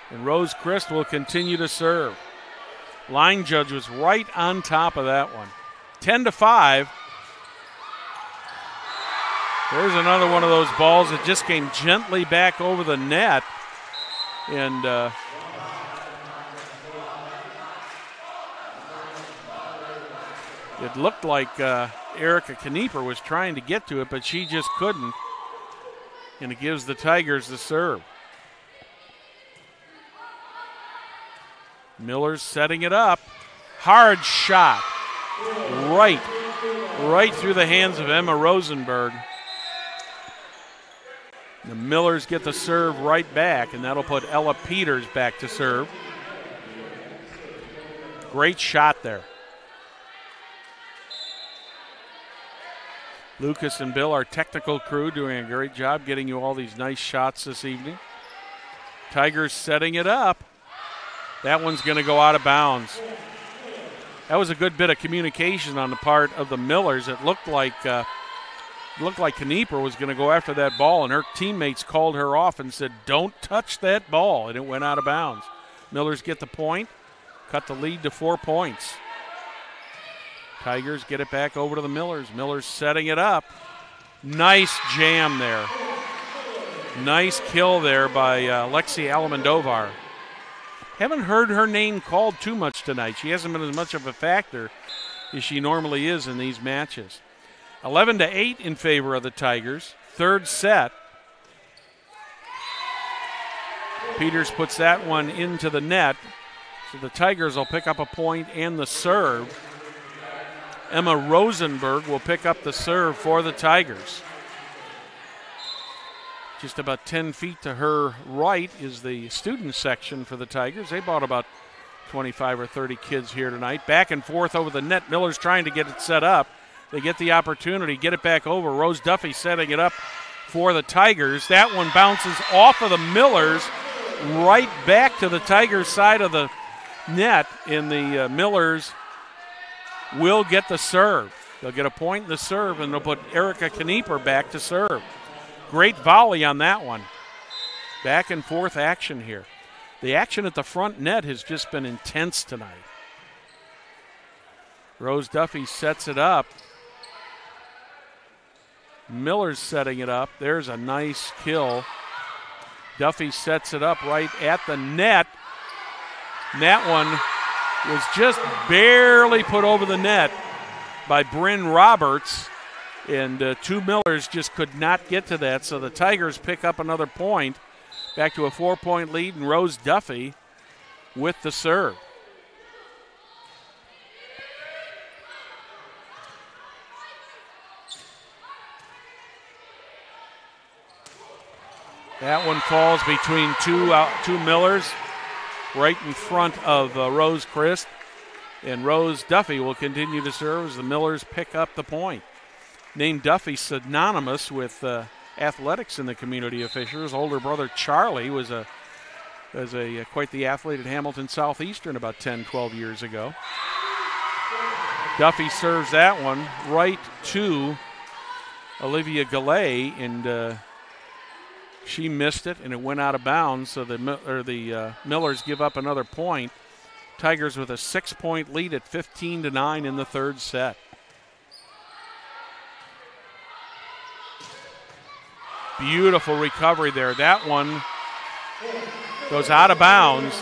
And Rose Christ will continue to serve. Line judge was right on top of that one. 10-5. There's another one of those balls that just came gently back over the net. And it looked like Erica Knieper was trying to get to it, but she just couldn't. And it gives the Tigers the serve. Miller's setting it up. Hard shot. Right through the hands of Emma Rosenberg. The Millers get the serve right back, and that'll put Ella Peters back to serve. Great shot there. Lucas and Bill, our technical crew, doing a great job getting you all these nice shots this evening. Tigers setting it up. That one's going to go out of bounds. That was a good bit of communication on the part of the Millers. It looked like Knieper was going to go after that ball, and her teammates called her off and said, "Don't touch that ball," and it went out of bounds. Millers get the point, cut the lead to 4 points. Tigers get it back over to the Millers. Millers setting it up. Nice jam there. Nice kill there by Lexi Alamandovar. Haven't heard her name called too much tonight. She hasn't been as much of a factor as she normally is in these matches. 11-8 in favor of the Tigers. Third set. Peters puts that one into the net. So the Tigers will pick up a point and the serve. Emma Rosenberg will pick up the serve for the Tigers. Just about 10 feet to her right is the student section for the Tigers. They brought about 25 or 30 kids here tonight. Back and forth over the net. Miller's trying to get it set up. They get the opportunity, get it back over. Rose Duffy setting it up for the Tigers. That one bounces off of the Millers right back to the Tigers' side of the net, and the Millers will get the serve. They'll get a point in the serve, and they'll put Erica Knieper back to serve. Great volley on that one. Back and forth action here. The action at the front net has just been intense tonight. Rose Duffy sets it up. Miller's setting it up. There's a nice kill. Duffy sets it up right at the net. And that one was just barely put over the net by Bryn Roberts, and two Millers just could not get to that, so the Tigers pick up another point, back to a 4-point lead, and Rose Duffy with the serve. That one falls between two Millers right in front of Rose Christ. And Rose Duffy will continue to serve as the Millers pick up the point. Named Duffy synonymous with athletics in the community of Fishers. Older brother Charlie was quite the athlete at Hamilton Southeastern about 10, 12 years ago. Duffy serves that one right to Olivia Galley, and she missed it, and it went out of bounds, so the Millers give up another point. Tigers with a 6-point lead at 15-9 in the third set. Beautiful recovery there. That one goes out of bounds.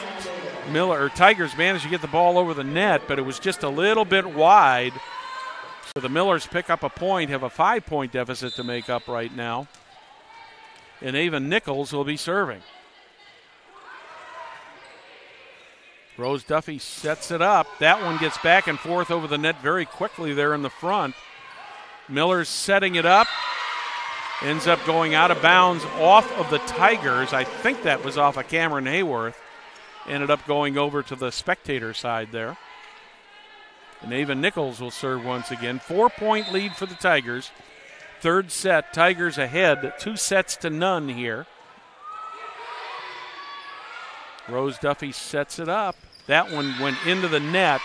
Tigers managed to get the ball over the net, but it was just a little bit wide. So the Millers pick up a point, have a 5-point deficit to make up right now. And Ava Nichols will be serving. Rose Duffy sets it up. That one gets back and forth over the net very quickly there in the front. Miller's setting it up. Ends up going out of bounds off of the Tigers. I think that was off of Cameron Hayworth. Ended up going over to the spectator side there. And Ava Nichols will serve once again. 4-point lead for the Tigers. Third set, Tigers ahead, 2-0 here. Rose Duffy sets it up. That one went into the net.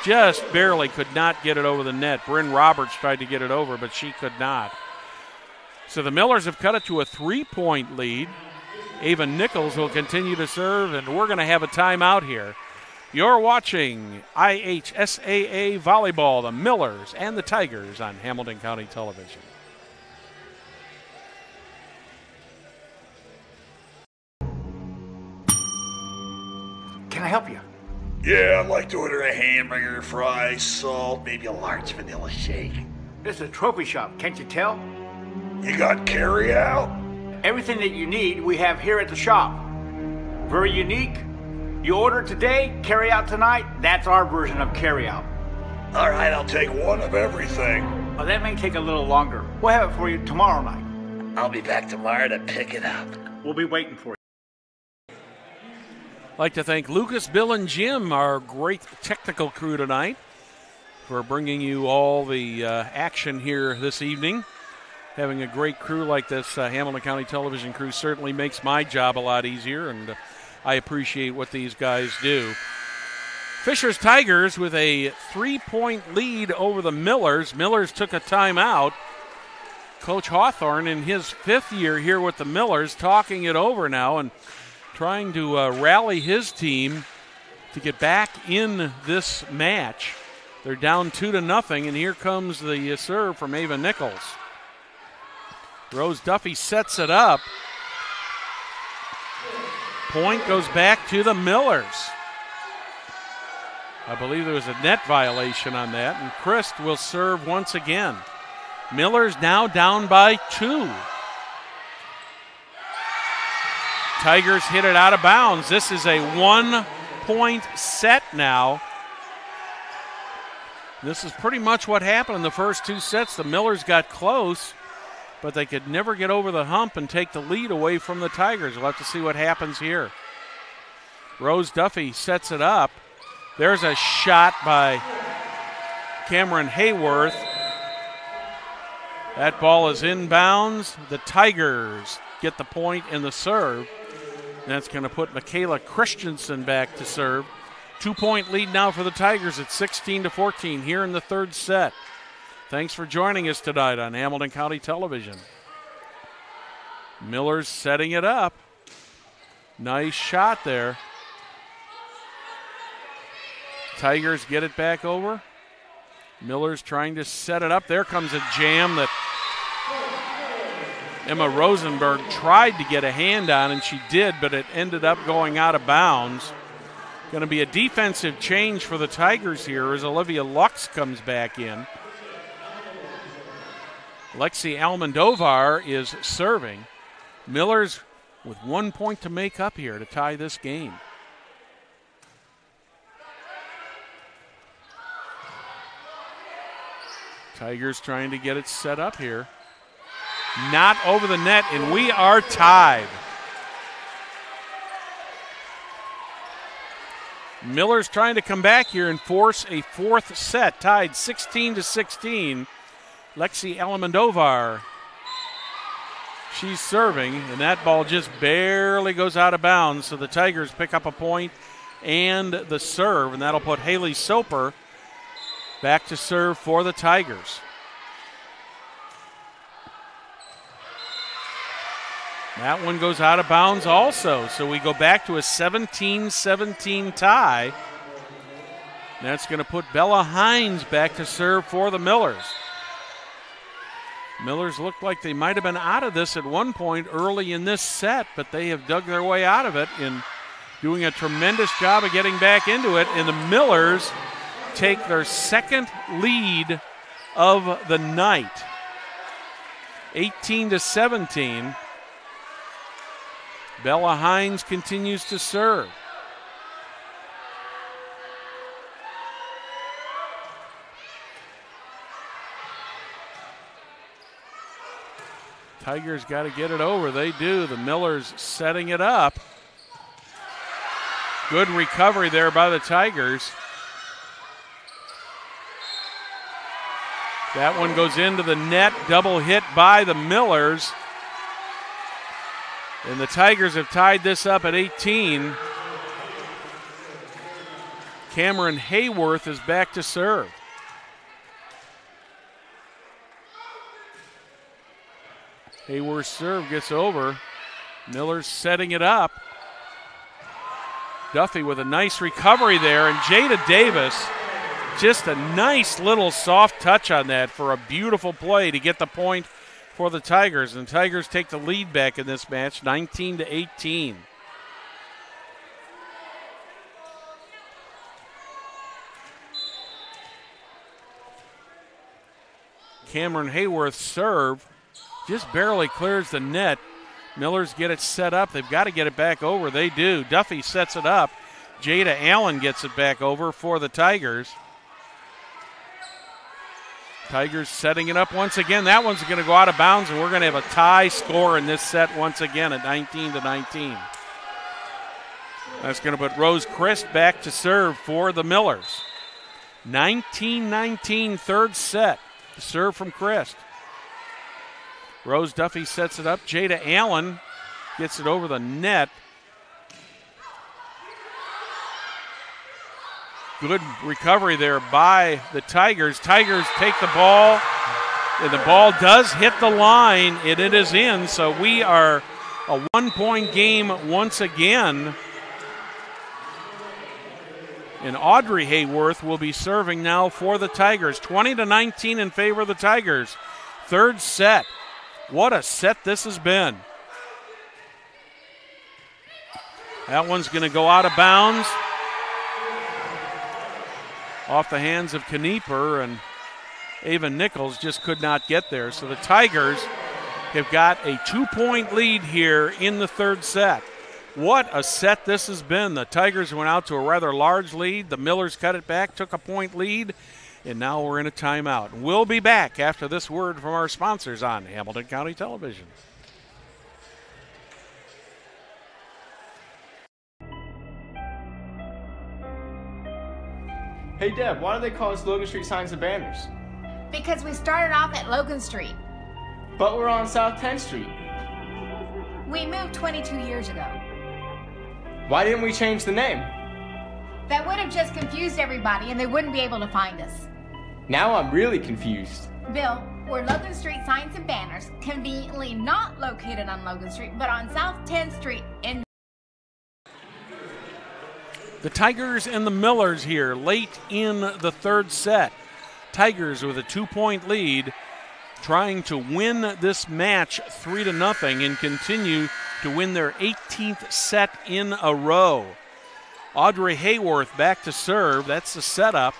Just barely could not get it over the net. Bryn Roberts tried to get it over, but she could not. So the Millers have cut it to a 3-point lead. Ava Nichols will continue to serve, and we're going to have a timeout here. You're watching IHSAA Volleyball, the Millers and the Tigers on Hamilton County Television. Can I help you? Yeah, I'd like to order a hamburger, fries, salt, maybe a large vanilla shake. This is a trophy shop, can't you tell? You got carry-out? Everything that you need, we have here at the shop. Very unique. You order today, carry out tonight. That's our version of carry out. All right, I'll take one of everything. Well, that may take a little longer. We'll have it for you tomorrow night. I'll be back tomorrow to pick it up. We'll be waiting for you. I'd like to thank Lucas, Bill, and Jim, our great technical crew tonight, for bringing you all the action here this evening. Having a great crew like this Hamilton County Television crew certainly makes my job a lot easier, and I appreciate what these guys do. Fishers Tigers with a 3-point lead over the Millers. Millers took a timeout. Coach Hawthorne, in his 5th year here with the Millers, talking it over now and trying to rally his team to get back in this match. They're down 2-0, and here comes the serve from Ava Nichols. Rose Duffy sets it up. Point goes back to the Millers. I believe there was a net violation on that, and Christ will serve once again. Millers now down by 2. Tigers hit it out of bounds. This is a 1-point set now. This is pretty much what happened in the first 2 sets. The Millers got close, but they could never get over the hump and take the lead away from the Tigers. We'll have to see what happens here. Rose Duffy sets it up. There's a shot by Cameron Hayworth. That ball is inbounds. The Tigers get the point in the serve. That's going to put Michaela Christensen back to serve. 2-point lead now for the Tigers at 16-14 here in the third set. Thanks for joining us tonight on Hamilton County Television. Miller's setting it up. Nice shot there. Tigers get it back over. Miller's trying to set it up. There comes a jam that Emma Rosenberg tried to get a hand on, and she did, but it ended up going out of bounds. Going to be a defensive change for the Tigers here as Olivia Lux comes back in. Lexi Almendovar is serving. Millers with 1 point to make up here to tie this game. Tigers trying to get it set up here. Not over the net, and we are tied. Miller's trying to come back here and force a fourth set, tied 16-16. Lexi Almendovar, she's serving, and that ball just barely goes out of bounds, so the Tigers pick up a point and the serve, and that'll put Haley Soper back to serve for the Tigers. That one goes out of bounds also, so we go back to a 17-17 tie. That's going to put Bella Hines back to serve for the Millers. Millers looked like they might have been out of this at one point early in this set, but they have dug their way out of it in doing a tremendous job of getting back into it, and the Millers take their second lead of the night, 18-17. Bella Hines continues to serve. Tigers got to get it over. They do. The Millers setting it up. Good recovery there by the Tigers. That one goes into the net. Double hit by the Millers. And the Tigers have tied this up at 18. Cameron Hayworth is back to serve. Hayworth's serve gets over. Miller's setting it up. Duffy with a nice recovery there, and Jada Davis, just a nice little soft touch on that for a beautiful play to get the point for the Tigers. And the Tigers take the lead back in this match, 19-18. Cameron Hayworth's serve just barely clears the net. Millers get it set up. They've got to get it back over. They do. Duffy sets it up. Jada Allen gets it back over for the Tigers. Tigers setting it up once again. That one's going to go out of bounds, and we're going to have a tie score in this set once again at 19-19. That's going to put Rose Christ back to serve for the Millers. 19-19 third set. The serve from Christ. Rose Duffy sets it up. Jada Allen gets it over the net. Good recovery there by the Tigers. Tigers take the ball, and the ball does hit the line, and it is in. So we are a 1-point game once again. And Audrey Hayworth will be serving now for the Tigers. 20-19 in favor of the Tigers. Third set. What a set this has been. That one's going to go out of bounds. Off the hands of Knieper, and Ava Nichols just could not get there. So the Tigers have got a 2-point lead here in the third set. What a set this has been. The Tigers went out to a rather large lead. The Millers cut it back, took a point lead, and now we're in a timeout. We'll be back after this word from our sponsors on Hamilton County Television. Hey Deb, why do they call us Logan Street Signs and Banners? Because we started off at Logan Street. But we're on South 10th Street. We moved 22 years ago. Why didn't we change the name? That would have just confused everybody and they wouldn't be able to find us. Now I'm really confused. Bill, we're Logan Street Signs and Banners, conveniently not located on Logan Street, but on South 10th Street in The Tigers and the Millers here late in the third set. Tigers with a 2-point lead, trying to win this match 3-0 and continue to win their 18th set in a row. Audrey Hayworth back to serve. That's the setup.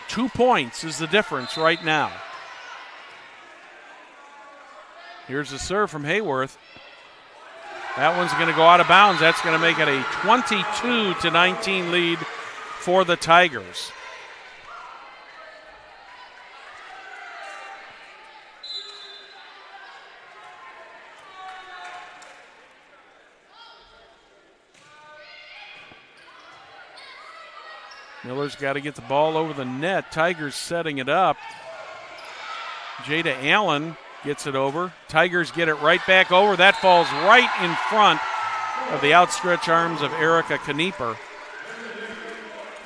2 points is the difference right now. Here's the serve from Hayworth. That one's going to go out of bounds. That's going to make it a 22-19 lead for the Tigers. Miller's got to get the ball over the net. Tigers setting it up. Jada Allen gets it over. Tigers get it right back over. That falls right in front of the outstretched arms of Erica Knieper.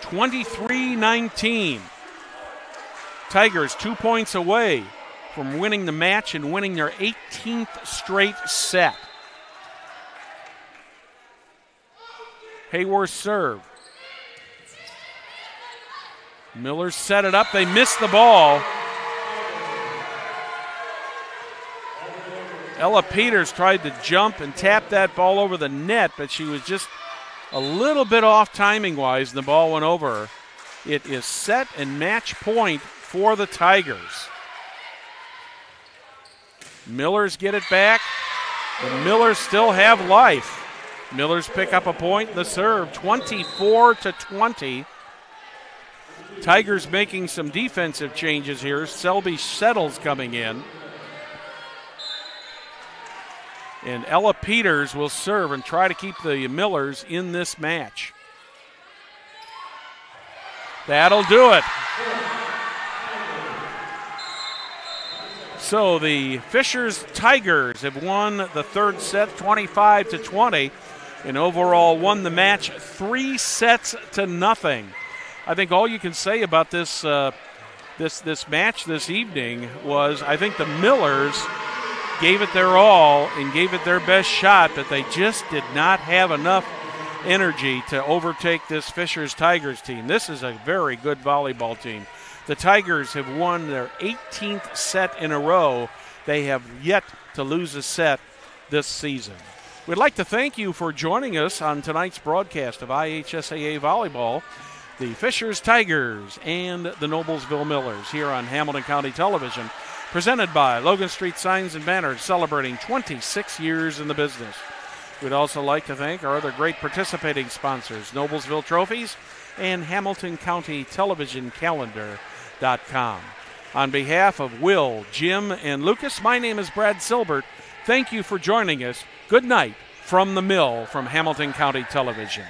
23-19. Tigers 2 points away from winning the match and winning their 18th straight set. Hayworth serve. Miller set it up. They missed the ball. Ella Peters tried to jump and tap that ball over the net, but she was just a little bit off timing-wise, and the ball went over her. It is set and match point for the Tigers. Millers get it back. The Millers still have life. Millers pick up a point in the serve, 24-20. Tigers making some defensive changes here. Selby Settles coming in. And Ella Peters will serve and try to keep the Millers in this match. That'll do it. So the Fishers Tigers have won the third set 25-20 and overall won the match 3-0. I think all you can say about this this match this evening was I think the Millers gave it their all and gave it their best shot, but they just did not have enough energy to overtake this Fishers Tigers team. This is a very good volleyball team. The Tigers have won their 18th set in a row. They have yet to lose a set this season. We'd like to thank you for joining us on tonight's broadcast of IHSAA Volleyball. The Fishers Tigers and the Noblesville Millers here on Hamilton County Television, presented by Logan Street Signs and Banners, celebrating 26 years in the business. We'd also like to thank our other great participating sponsors, Noblesville Trophies and Hamilton County Television Calendar.com. On behalf of Will, Jim, and Lucas, my name is Brad Silbert. Thank you for joining us. Good night from the mill from Hamilton County Television.